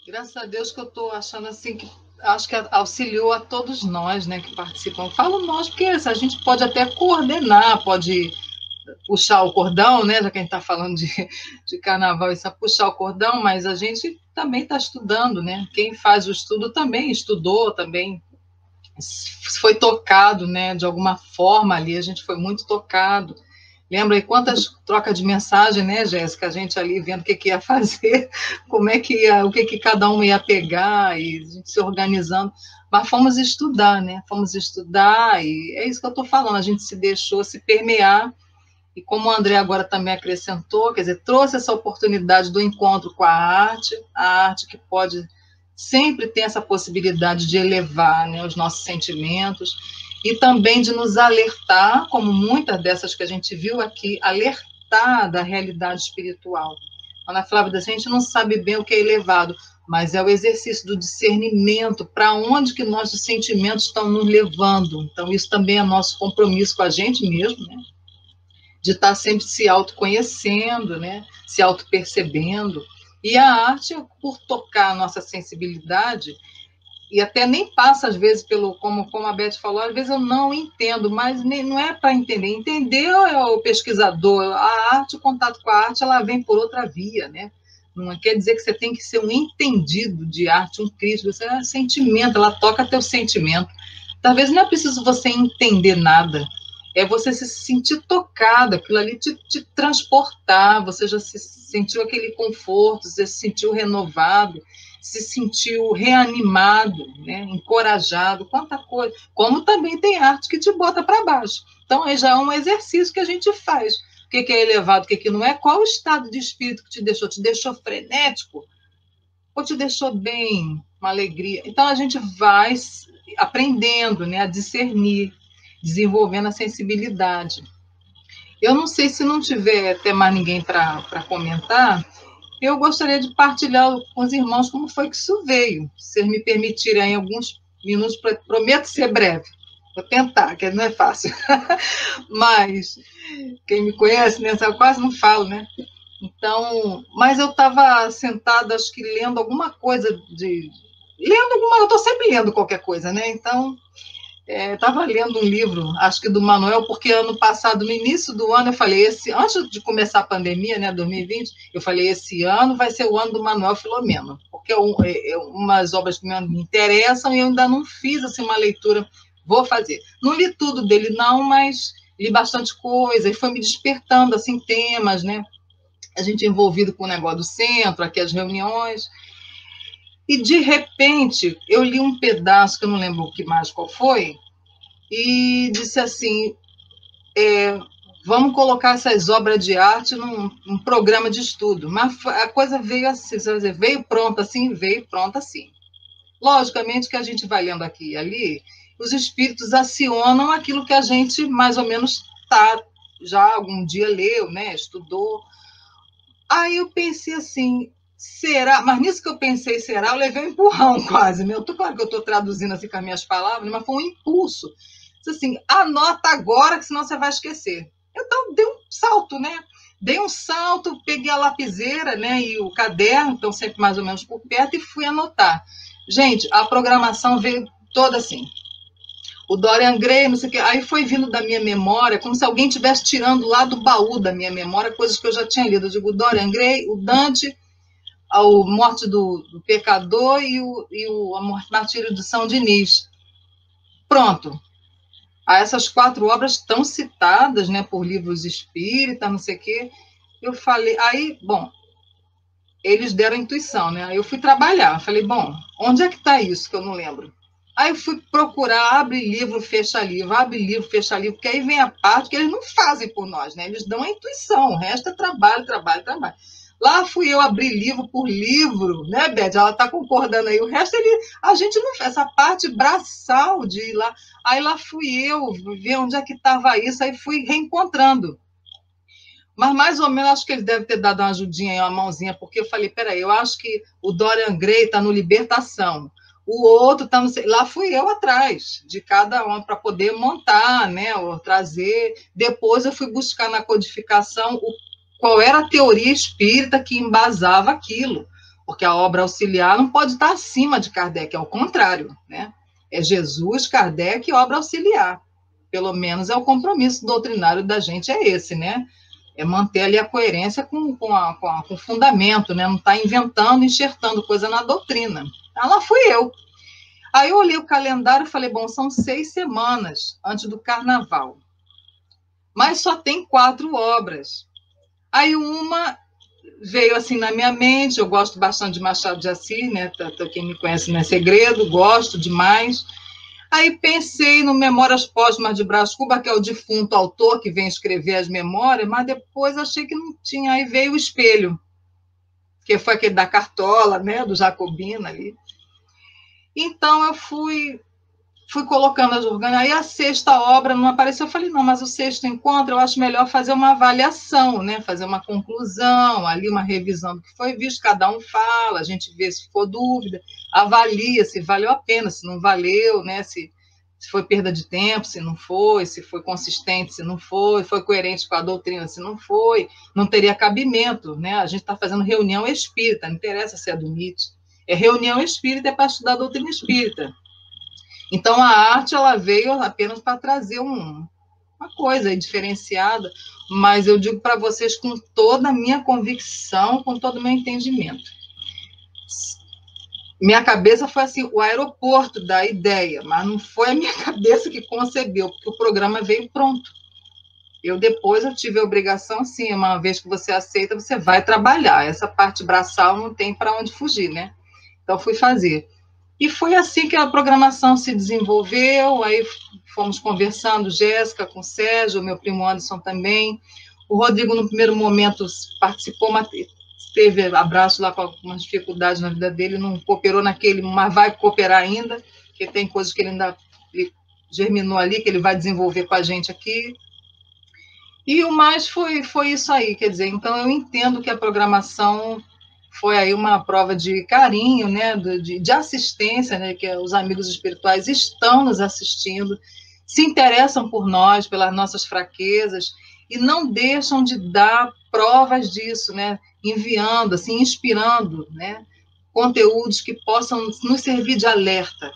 Graças a Deus que eu estou achando assim que acho que auxiliou a todos nós, né, que participam. Falo nós porque a gente pode até coordenar, pode puxar o cordão, né, já que a gente está falando de carnaval, isso é puxar o cordão, mas a gente também está estudando, né? Quem faz o estudo também estudou, também foi tocado, né, de alguma forma ali, a gente foi muito tocado. Lembra aí quantas trocas de mensagem, né, Jéssica? A gente ali vendo o que ia fazer, como é que ia, o que cada um ia pegar, e a gente se organizando. Mas fomos estudar, né? Fomos estudar, e é isso que eu estou falando, a gente se deixou se permear, e como o André agora também acrescentou, quer dizer, trouxe essa oportunidade do encontro com a arte que pode sempre ter essa possibilidade de elevar, né, os nossos sentimentos, e também de nos alertar, como muitas dessas que a gente viu aqui, alertar da realidade espiritual. Ana Flávia, a gente não sabe bem o que é elevado, mas é o exercício do discernimento, para onde que nossos sentimentos estão nos levando. Então, isso também é nosso compromisso com a gente mesmo, né? De estar sempre se autoconhecendo, né? Se autopercebendo. E a arte, por tocar a nossa sensibilidade, e até nem passa, às vezes, como a Beth falou, às vezes eu não entendo, mas não é para entender. Entender é o pesquisador, a arte, o contato com a arte, ela vem por outra via, né? Não quer dizer que você tem que ser um entendido de arte, um crítico, você é sentimento, ela toca teu sentimento. Talvez não é preciso você entender nada, é você se sentir tocado, aquilo ali te transportar, você já se sentiu aquele conforto, você se sentiu renovado, se sentiu reanimado, né, encorajado, quanta coisa. Como também tem arte que te bota para baixo. Então, aí já é um exercício que a gente faz. O que é elevado, o que não é? Qual o estado de espírito que te deixou? Te deixou frenético? Ou te deixou bem, uma alegria? Então, a gente vai aprendendo, né, a discernir, desenvolvendo a sensibilidade. Eu não sei se não tiver até mais ninguém para comentar, eu gostaria de partilhar com os irmãos como foi que isso veio. Se vocês me permitirem, em alguns minutos, prometo ser breve. Vou tentar, que não é fácil. Mas quem me conhece, né, eu quase não falo, né? Então, mas eu estava sentada, acho que lendo alguma coisa eu estou sempre lendo qualquer coisa, né? Então, estava lendo um livro, acho que do Manuel, porque ano passado, no início do ano, eu falei, antes de começar a pandemia, né, 2020, eu falei, esse ano vai ser o ano do Manuel Filomeno, porque umas obras que me interessam e eu ainda não fiz assim, uma leitura, vou fazer. Não li tudo dele, não, mas li bastante coisa, e foi me despertando, assim, temas, né? A gente envolvido com o negócio do centro, aqui as reuniões. E, de repente, eu li um pedaço, que eu não lembro o que mais qual foi, e disse assim, vamos colocar essas obras de arte num programa de estudo. Mas a coisa veio assim, veio pronta assim. Logicamente que a gente vai lendo aqui e ali, os espíritos acionam aquilo que a gente mais ou menos já algum dia leu, né, estudou. Aí eu pensei assim, será? Mas nisso que eu pensei, será? Eu levei um empurrão quase, né? Claro que eu estou traduzindo assim com as minhas palavras, mas foi um impulso. Disse assim, anota agora, que senão você vai esquecer. Então, dei um salto, né? Dei um salto, peguei a lapiseira, né, e o caderno, então sempre mais ou menos por perto, e fui anotar. Gente, a programação veio toda assim. O Dorian Gray, não sei o quê. Aí foi vindo da minha memória, como se alguém estivesse tirando lá do baú da minha memória coisas que eu já tinha lido. Eu digo, o Dorian Gray, o Dante, a Morte do Pecador e a Martírio de São Denis. Pronto. Essas 4 obras estão citadas, né, por livros espíritas, não sei o quê. Eu falei, aí, bom, eles deram intuição, né? Aí eu fui trabalhar. Falei, bom, onde é que está isso que eu não lembro? Aí eu fui procurar, abre livro, fecha livro, porque aí vem a parte que eles não fazem por nós, né? Eles dão a intuição, o resto é trabalho. Lá fui eu abrir livro por livro, né, Beth? Ela está concordando aí. O resto a gente não faz, essa parte braçal de ir lá. Aí lá fui eu ver onde é que estava isso, aí fui reencontrando. Mas mais ou menos acho que ele deve ter dado uma ajudinha aí, uma mãozinha, porque eu falei, peraí, eu acho que o Dorian Gray está no Libertação. O outro está no... Lá fui eu atrás de cada um para poder montar, né, ou trazer. Depois eu fui buscar na codificação qual era a teoria espírita que embasava aquilo, porque a obra auxiliar não pode estar acima de Kardec, é o contrário, né? É Jesus, Kardec e obra auxiliar. Pelo menos é o compromisso doutrinário da gente, é esse, né? É manter ali a coerência com o fundamento, né? Não está inventando, enxertando coisa na doutrina. Lá fui eu. Aí eu olhei o calendário e falei, bom, são 6 semanas antes do carnaval. Mas só tem 4 obras. Aí uma veio assim na minha mente, eu gosto bastante de Machado de Assis, né? Quem me conhece não é segredo, gosto demais. Aí pensei no Memórias Póstumas de Brás Cubas, que é o defunto autor que vem escrever as memórias, mas depois achei que não tinha. Aí veio o Espelho, que foi aquele da Cartola, né, do Jacobina ali. Então eu fui colocando as orgânicas. Aí a 6ª obra não apareceu. Eu falei, não, mas o 6º encontro eu acho melhor fazer uma avaliação, né? Fazer uma conclusão, ali uma revisão do que foi visto, cada um fala, a gente vê se for dúvida, avalia se valeu a pena, se não valeu, né? Se foi perda de tempo, se não foi, se foi consistente, se não foi coerente com a doutrina, se não foi, não teria cabimento, né? A gente está fazendo reunião espírita, não interessa se é do MIT. É reunião espírita, é para estudar a doutrina espírita. Então, a arte, ela veio apenas para trazer uma coisa aí diferenciada, mas eu digo para vocês com toda a minha convicção, com todo o meu entendimento. Minha cabeça foi assim, o aeroporto da ideia, mas não foi a minha cabeça que concebeu, porque o programa veio pronto. Depois eu tive a obrigação, sim, uma vez que você aceita, você vai trabalhar. Essa parte braçal não tem para onde fugir, né? Então, fui fazer. E foi assim que a programação se desenvolveu, aí fomos conversando, Jéssica com o Sérgio, meu primo Anderson também. O Rodrigo, no primeiro momento, participou, mas teve abraço lá com algumas dificuldades na vida dele, não cooperou naquele, mas vai cooperar ainda, porque tem coisas que ele ainda germinou ali, que ele vai desenvolver com a gente aqui. E o mais foi isso aí, quer dizer, então eu entendo que a programação foi aí uma prova de carinho, né, de assistência, né, que os amigos espirituais estão nos assistindo, se interessam por nós, pelas nossas fraquezas, e não deixam de dar provas disso, né, enviando, assim, inspirando, né, conteúdos que possam nos servir de alerta.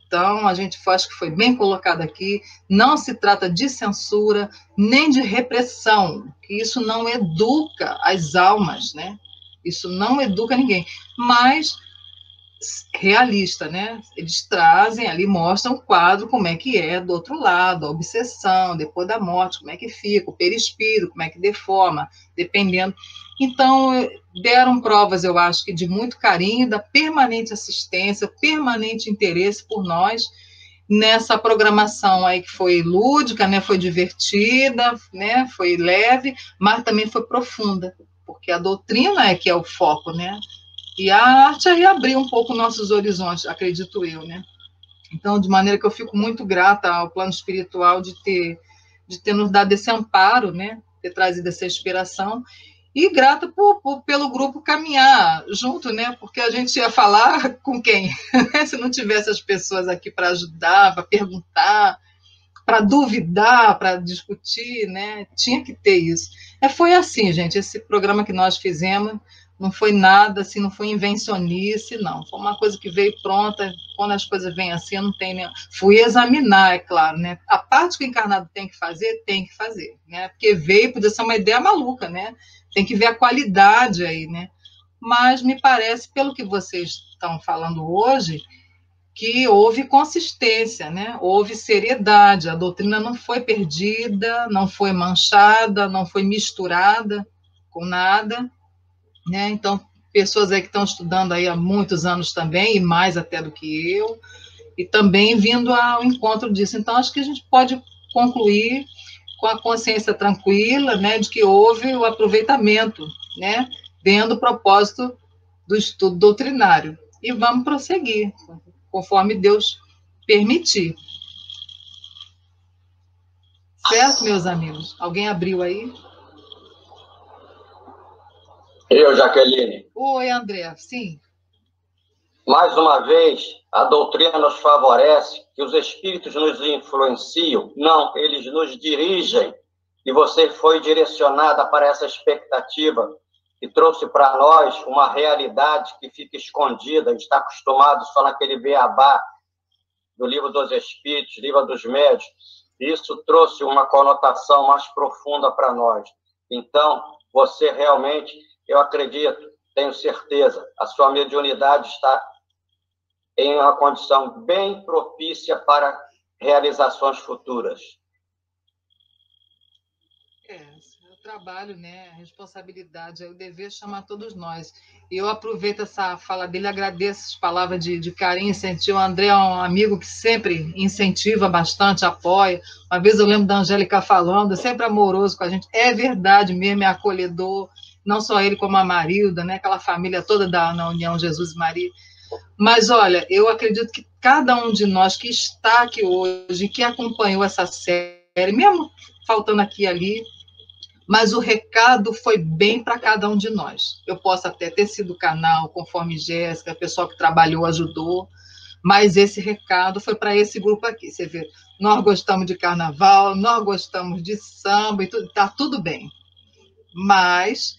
Então, a gente acho que foi bem colocado aqui, não se trata de censura, nem de repressão, que isso não educa as almas, né? Isso não educa ninguém, mas realista, né? Eles trazem ali, mostram o quadro, como é que é do outro lado, a obsessão, depois da morte, como é que fica, o perispírito, como é que deforma, dependendo. Então, deram provas, eu acho que de muito carinho, da permanente assistência, permanente interesse por nós, nessa programação aí que foi lúdica, né? Foi divertida, né? Foi leve, mas também foi profunda, porque a doutrina é que é o foco, né? E a arte aí abriu um pouco nossos horizontes, acredito eu, né? Então, de maneira que eu fico muito grata ao plano espiritual de ter nos dado esse amparo, né? Ter trazido essa inspiração, e grata pelo grupo caminhar junto, né? Porque a gente ia falar com quem? Se não tivesse as pessoas aqui para ajudar, para perguntar, para duvidar, para discutir, né? Tinha que ter isso. Foi assim, gente, esse programa que nós fizemos não foi nada, assim, não foi invencionice, não. Foi uma coisa que veio pronta. Quando as coisas vêm assim, eu não tenho nem... Fui examinar, é claro, né? A parte que o encarnado tem que fazer, né? Porque veio, podia ser uma ideia maluca, né? Tem que ver a qualidade aí, né? Mas me parece, pelo que vocês estão falando hoje, que houve consistência, né? Houve seriedade, a doutrina não foi perdida, não foi manchada, não foi misturada com nada, né? Então, pessoas aí que estão estudando aí há muitos anos também, e mais até do que eu, e também vindo ao encontro disso. Então, acho que a gente pode concluir com a consciência tranquila, né, de que houve o aproveitamento, né, dentro do propósito do estudo doutrinário. E vamos prosseguir, conforme Deus permitir. Certo, meus amigos? Alguém abriu aí?
Eu, Jaqueline.
Oi, André. Sim.
Mais uma vez, a doutrina nos favorece, que os espíritos nos influenciam. Não, eles nos dirigem. E você foi direcionada para essa expectativa e trouxe para nós uma realidade que fica escondida. A gente está acostumado só naquele beabá do Livro dos Espíritos, Livro dos Médiuns. Isso trouxe uma conotação mais profunda para nós. Então, você realmente, eu acredito, tenho certeza, a sua mediunidade está em uma condição bem propícia para realizações futuras.
É o trabalho, né? A responsabilidade, o dever chamar todos nós. E eu aproveito essa fala dele, agradeço as palavras de carinho, incentivo. O André é um amigo que sempre incentiva bastante, apoia. Uma vez eu lembro da Angélica falando, sempre amoroso com a gente. É verdade mesmo, é acolhedor. Não só ele, como a Marilda, né? Aquela família toda na União Jesus e Maria. Mas, olha, eu acredito que cada um de nós que está aqui hoje, que acompanhou essa série, mesmo faltando aqui e ali, mas o recado foi bem para cada um de nós. Eu posso até ter sido canal, conforme Jéssica, o pessoal que trabalhou, ajudou, mas esse recado foi para esse grupo aqui. Você vê, nós gostamos de carnaval, nós gostamos de samba, e tudo, tá tudo bem. Mas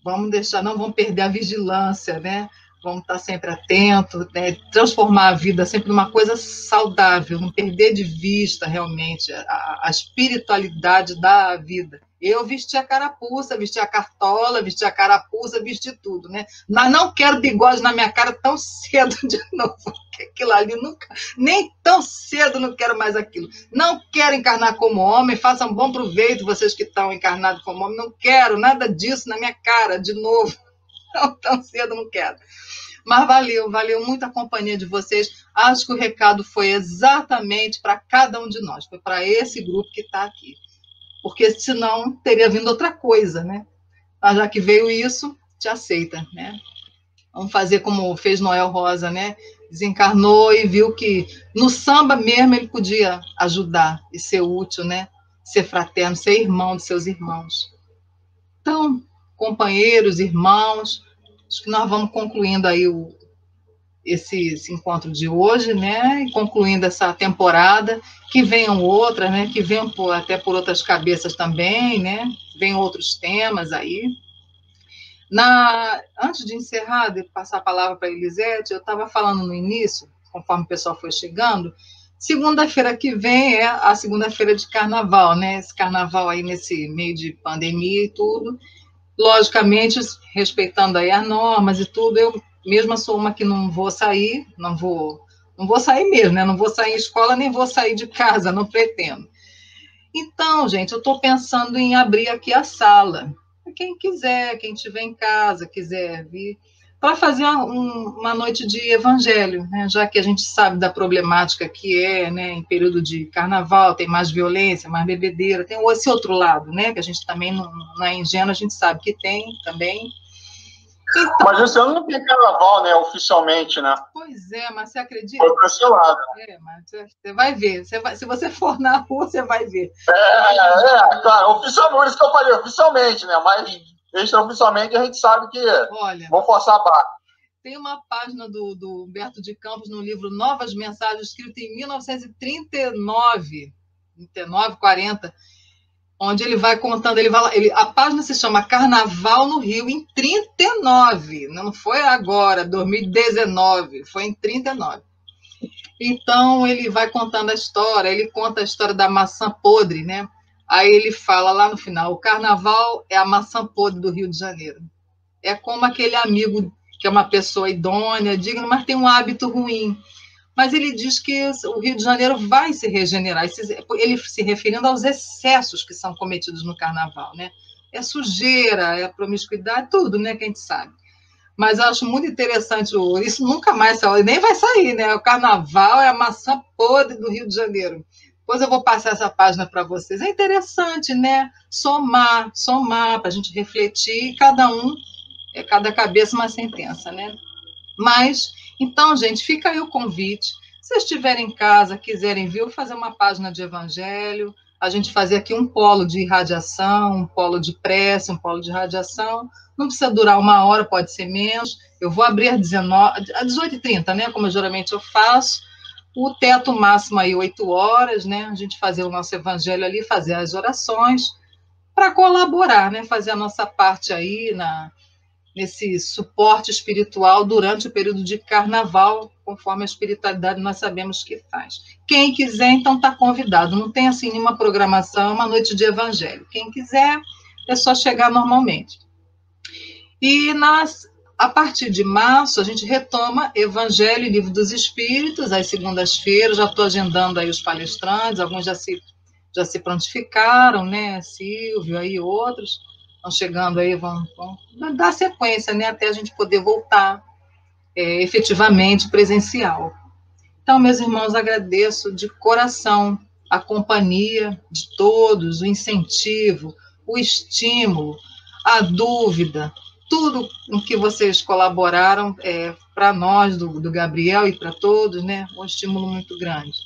vamos deixar, não vamos perder a vigilância, né? vamos estar sempre atentos, né? Transformar a vida sempre numa coisa saudável, não perder de vista realmente a espiritualidade da vida. Eu vesti a carapuça, vesti a cartola, vesti a carapuça, vesti tudo, né? Mas não quero bigode na minha cara tão cedo de novo, porque aquilo ali nunca, nem tão cedo não quero mais aquilo. Não quero encarnar como homem, façam bom proveito vocês que estão encarnados como homem, não quero nada disso na minha cara de novo. Não tão cedo não quero. Mas valeu muito a companhia de vocês. Acho que o recado foi exatamente para cada um de nós, foi para esse grupo que está aqui. Porque senão teria vindo outra coisa, né? Mas já que veio isso, te aceita, né? Vamos fazer como fez Noel Rosa, né? Desencarnou e viu que no samba mesmo ele podia ajudar e ser útil, né? Ser fraterno, ser irmão de seus irmãos. Então, companheiros, irmãos, acho que nós vamos concluindo aí esse encontro de hoje, né? E concluindo essa temporada, que venham outras, né? Que venham até por outras cabeças também, né? Venham outros temas aí. Antes de encerrar, de passar a palavra para a Elisete, eu estava falando no início, conforme o pessoal foi chegando, segunda-feira que vem é a segunda-feira de carnaval, né? Esse carnaval aí nesse meio de pandemia e tudo. Logicamente, respeitando aí as normas e tudo, eu mesma sou uma que não vou sair, não vou sair mesmo, né? Não vou sair em escola, nem vou sair de casa, não pretendo. Então, gente, eu estou pensando em abrir aqui a sala. Quem quiser, quem estiver em casa, quiser vir, para fazer uma noite de evangelho, né? Já que a gente sabe da problemática que é, né? Em período de carnaval, tem mais violência, mais bebedeira, tem esse outro lado, né? Que a gente também não é ingênuo, a gente sabe que tem também. Então,
mas esse ano não tem carnaval, né? Oficialmente, né?
Pois é, mas você acredita?
Foi cancelado.
Mas você vai ver. Se você for na rua, você vai ver.
Claro, oficialmente, isso que eu falei, oficialmente, né? Mas extraoficialmente a gente sabe que vão forçar a barra.
Tem uma página do Humberto de Campos no livro Novas Mensagens, escrito em 1939, 40, onde ele vai contando, a página se chama Carnaval no Rio, em 39, não foi agora, 2019, foi em 39. Então, ele vai contando a história, ele conta a história da maçã podre, né? Aí ele fala lá no final, o carnaval é a maçã podre do Rio de Janeiro. É como aquele amigo que é uma pessoa idônea, digna, mas tem um hábito ruim. Mas ele diz que o Rio de Janeiro vai se regenerar, ele se referindo aos excessos que são cometidos no carnaval, né? É sujeira, é promiscuidade, tudo, né, que a gente sabe. Mas eu acho muito interessante, isso nunca mais saiu, nem vai sair, né? O carnaval é a maçã podre do Rio de Janeiro. Depois eu vou passar essa página para vocês. É interessante, né? Somar, para a gente refletir, cada cabeça uma sentença, né? Mas, então, gente, fica aí o convite. Se vocês estiverem em casa, quiserem vir, eu vou fazer uma página de evangelho, a gente fazer aqui um polo de irradiação, um polo de prece, um polo de radiação. Não precisa durar 1 hora, pode ser menos. Eu vou abrir às 18h30, né? Como geralmente eu faço. O teto máximo aí 8 horas, né? A gente fazer o nosso evangelho ali, fazer as orações, para colaborar, né? Fazer a nossa parte aí nesse suporte espiritual durante o período de carnaval, conforme a espiritualidade nós sabemos que faz. Quem quiser, então, está convidado. Não tem, assim, nenhuma programação, uma noite de evangelho. Quem quiser, é só chegar normalmente. E a partir de março, a gente retoma Evangelho e Livro dos Espíritos, às segundas-feiras. Já estou agendando aí os palestrantes, alguns já se prontificaram, né? Silvio aí, outros estão chegando aí, vão dar sequência, né? Até a gente poder voltar efetivamente presencial. Então, meus irmãos, agradeço de coração a companhia de todos, o incentivo, o estímulo, a dúvida, tudo em que vocês colaboraram para nós, do Gabriel, e para todos, né? Um estímulo muito grande.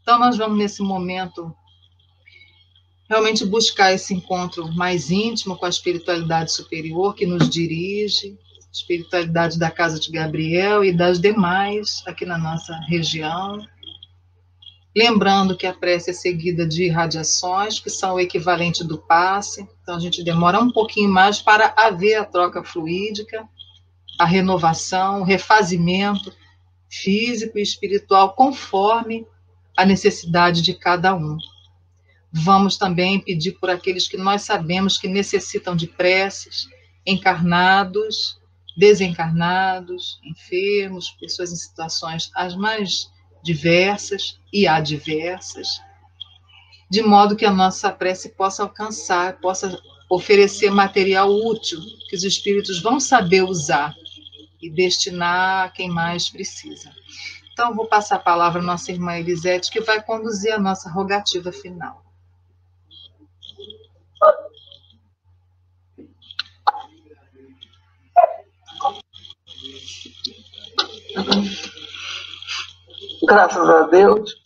Então, nós vamos, nesse momento, realmente buscar esse encontro mais íntimo com a espiritualidade superior que nos dirige, espiritualidade da Casa de Gabriel e das demais aqui na nossa região. Lembrando que a prece é seguida de irradiações, que são o equivalente do passe, então a gente demora um pouquinho mais para haver a troca fluídica, a renovação, o refazimento físico e espiritual conforme a necessidade de cada um. Vamos também pedir por aqueles que nós sabemos que necessitam de preces, encarnados, desencarnados, enfermos, pessoas em situações as mais diversas e adversas, de modo que a nossa prece possa alcançar, possa oferecer material útil que os espíritos vão saber usar e destinar a quem mais precisa. Então, eu vou passar a palavra à nossa irmã Elisete, que vai conduzir a nossa rogativa final.
Graças a Deus.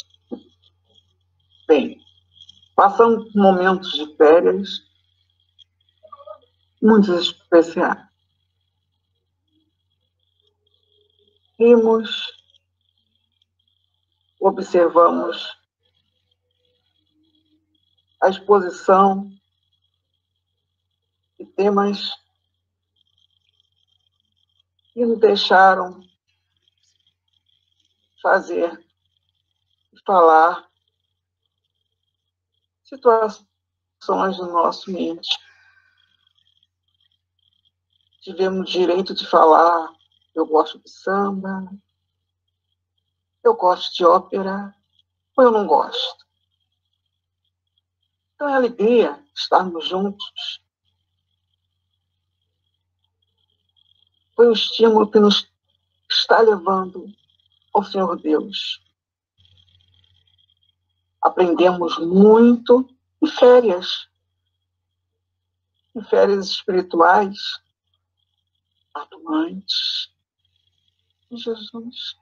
Bem, passamos momentos de férias muito especiais. Rimos, observamos a exposição de temas que nos deixaram fazer e falar situações do nosso mente. Tivemos direito de falar, eu gosto de samba, eu gosto de ópera, ou eu não gosto. Então é alegria estarmos juntos. Foi um estímulo que nos está levando ao Senhor Deus. Aprendemos muito em férias espirituais, atuantes em Jesus.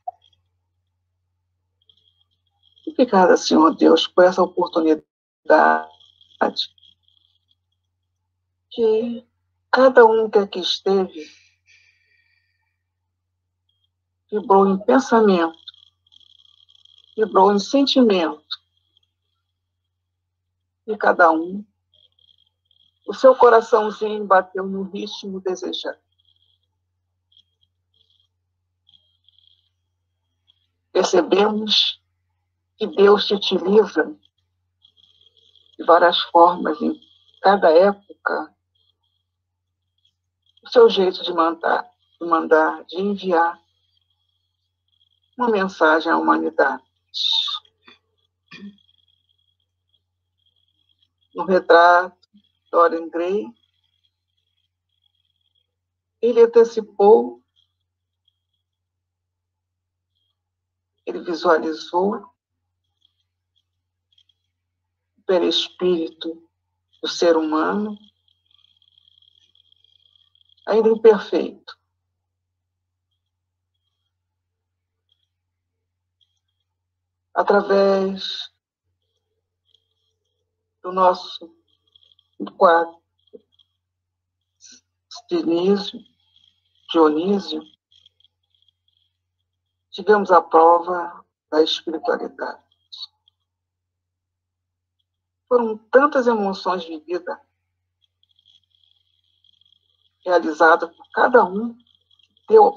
Obrigada, Senhor Deus, por essa oportunidade que cada um que aqui esteve vibrou em pensamento, vibrou em sentimento, e cada um, o seu coraçãozinho bateu no ritmo desejado. Percebemos que Deus te utiliza de várias formas, em cada época, o seu jeito de mandar, de enviar uma mensagem à humanidade. No retrato, Dorian Gray, ele antecipou, ele visualizou o perispírito do ser humano, ainda imperfeito. Através do nosso quadro Dionísio, tivemos a prova da espiritualidade. Foram tantas emoções vividas, realizadas por cada um, deu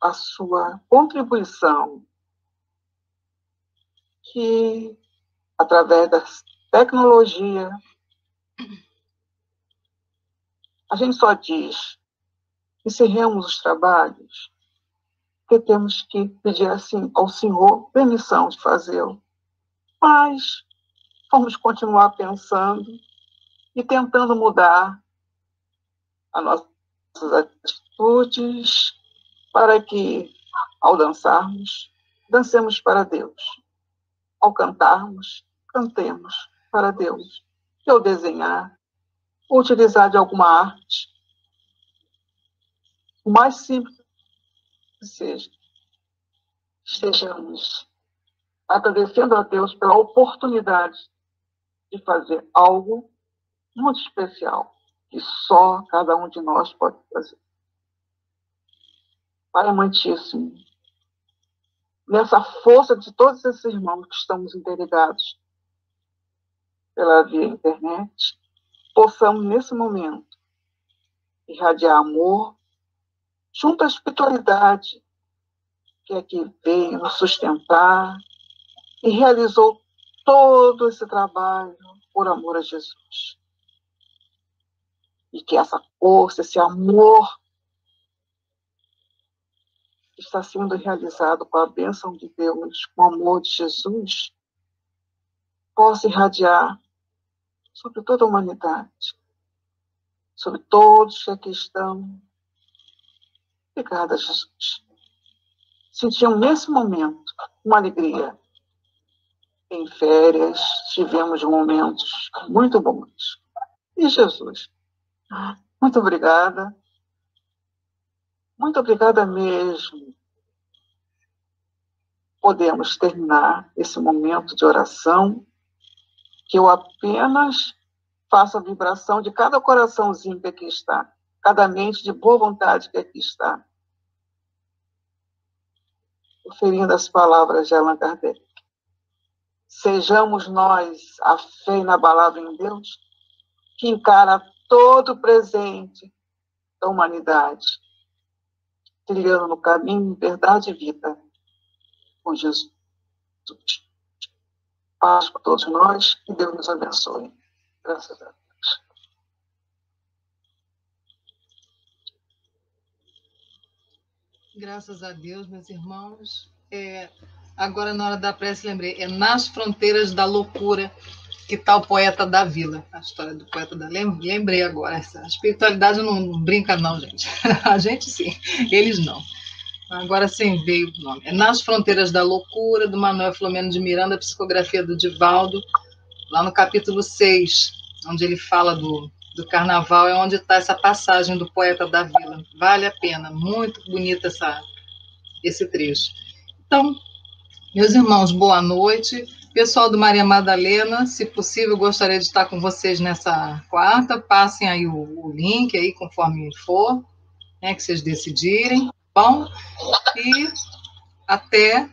a sua contribuição, que, através da tecnologia, a gente só diz, encerremos os trabalhos, porque temos que pedir assim ao Senhor permissão de fazê-lo. Mas vamos continuar pensando e tentando mudar as nossas atitudes para que, ao dançarmos, dancemos para Deus. Ao cantarmos, cantemos para Deus. E ao desenhar, ou utilizar de alguma arte, o mais simples que seja, estejamos agradecendo a Deus pela oportunidade de fazer algo muito especial, que só cada um de nós pode fazer. Pai amantíssimo, nessa força de todos esses irmãos que estamos interligados pela via internet, possamos, nesse momento, irradiar amor, junto à espiritualidade, que é que veio nos sustentar e realizou todo esse trabalho por amor a Jesus. E que essa força, esse amor que está sendo realizado com a bênção de Deus, com o amor de Jesus, possa irradiar sobre toda a humanidade, sobre todos que aqui estão. Obrigada, Jesus. Sentimos nesse momento uma alegria. Em férias, tivemos momentos muito bons. E Jesus, muito obrigada. Muito obrigada mesmo. Podemos terminar esse momento de oração, que eu apenas faço a vibração de cada coraçãozinho que aqui está, cada mente de boa vontade que aqui está, proferindo as palavras de Allan Kardec. Sejamos nós a fé inabalável em Deus, que encara todo o presente da humanidade, trilhando no caminho de verdade e vida com Jesus. Paz para todos nós, que Deus nos abençoe. Graças a Deus.
Graças a Deus, meus irmãos. Agora, na hora da prece, lembrei, nas fronteiras da loucura que está o poeta da vila. A história do poeta da... Lembrei agora. A espiritualidade não brinca não, gente. A gente sim, eles não. Agora sim veio o nome. Nas fronteiras da loucura, do Manuel Filomeno de Miranda, psicografia do Divaldo, lá no capítulo 6, onde ele fala do carnaval, é onde está essa passagem do poeta da vila. Vale a pena, muito bonita esse trecho. Então, meus irmãos, boa noite. Pessoal do Maria Madalena, se possível, gostaria de estar com vocês nessa quarta. Passem aí o link, aí, conforme for, né, que vocês decidirem. Bom, e até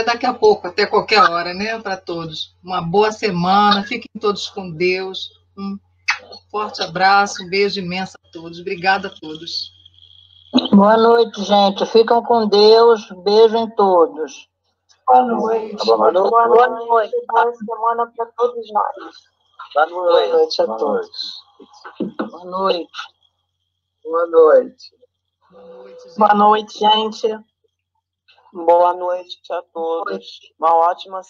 daqui a pouco, até qualquer hora, né, para todos. Uma boa semana, fiquem todos com Deus. Um forte abraço, um beijo imenso a todos. Obrigada a todos.
Boa noite, gente. Ficam com Deus. Beijo em todos.
Boa noite.
Boa noite.
Boa noite. Boa semana para todos nós.
Boa noite a todos.
Boa noite.
Boa noite.
Boa noite, gente. Boa noite a todos. Uma ótima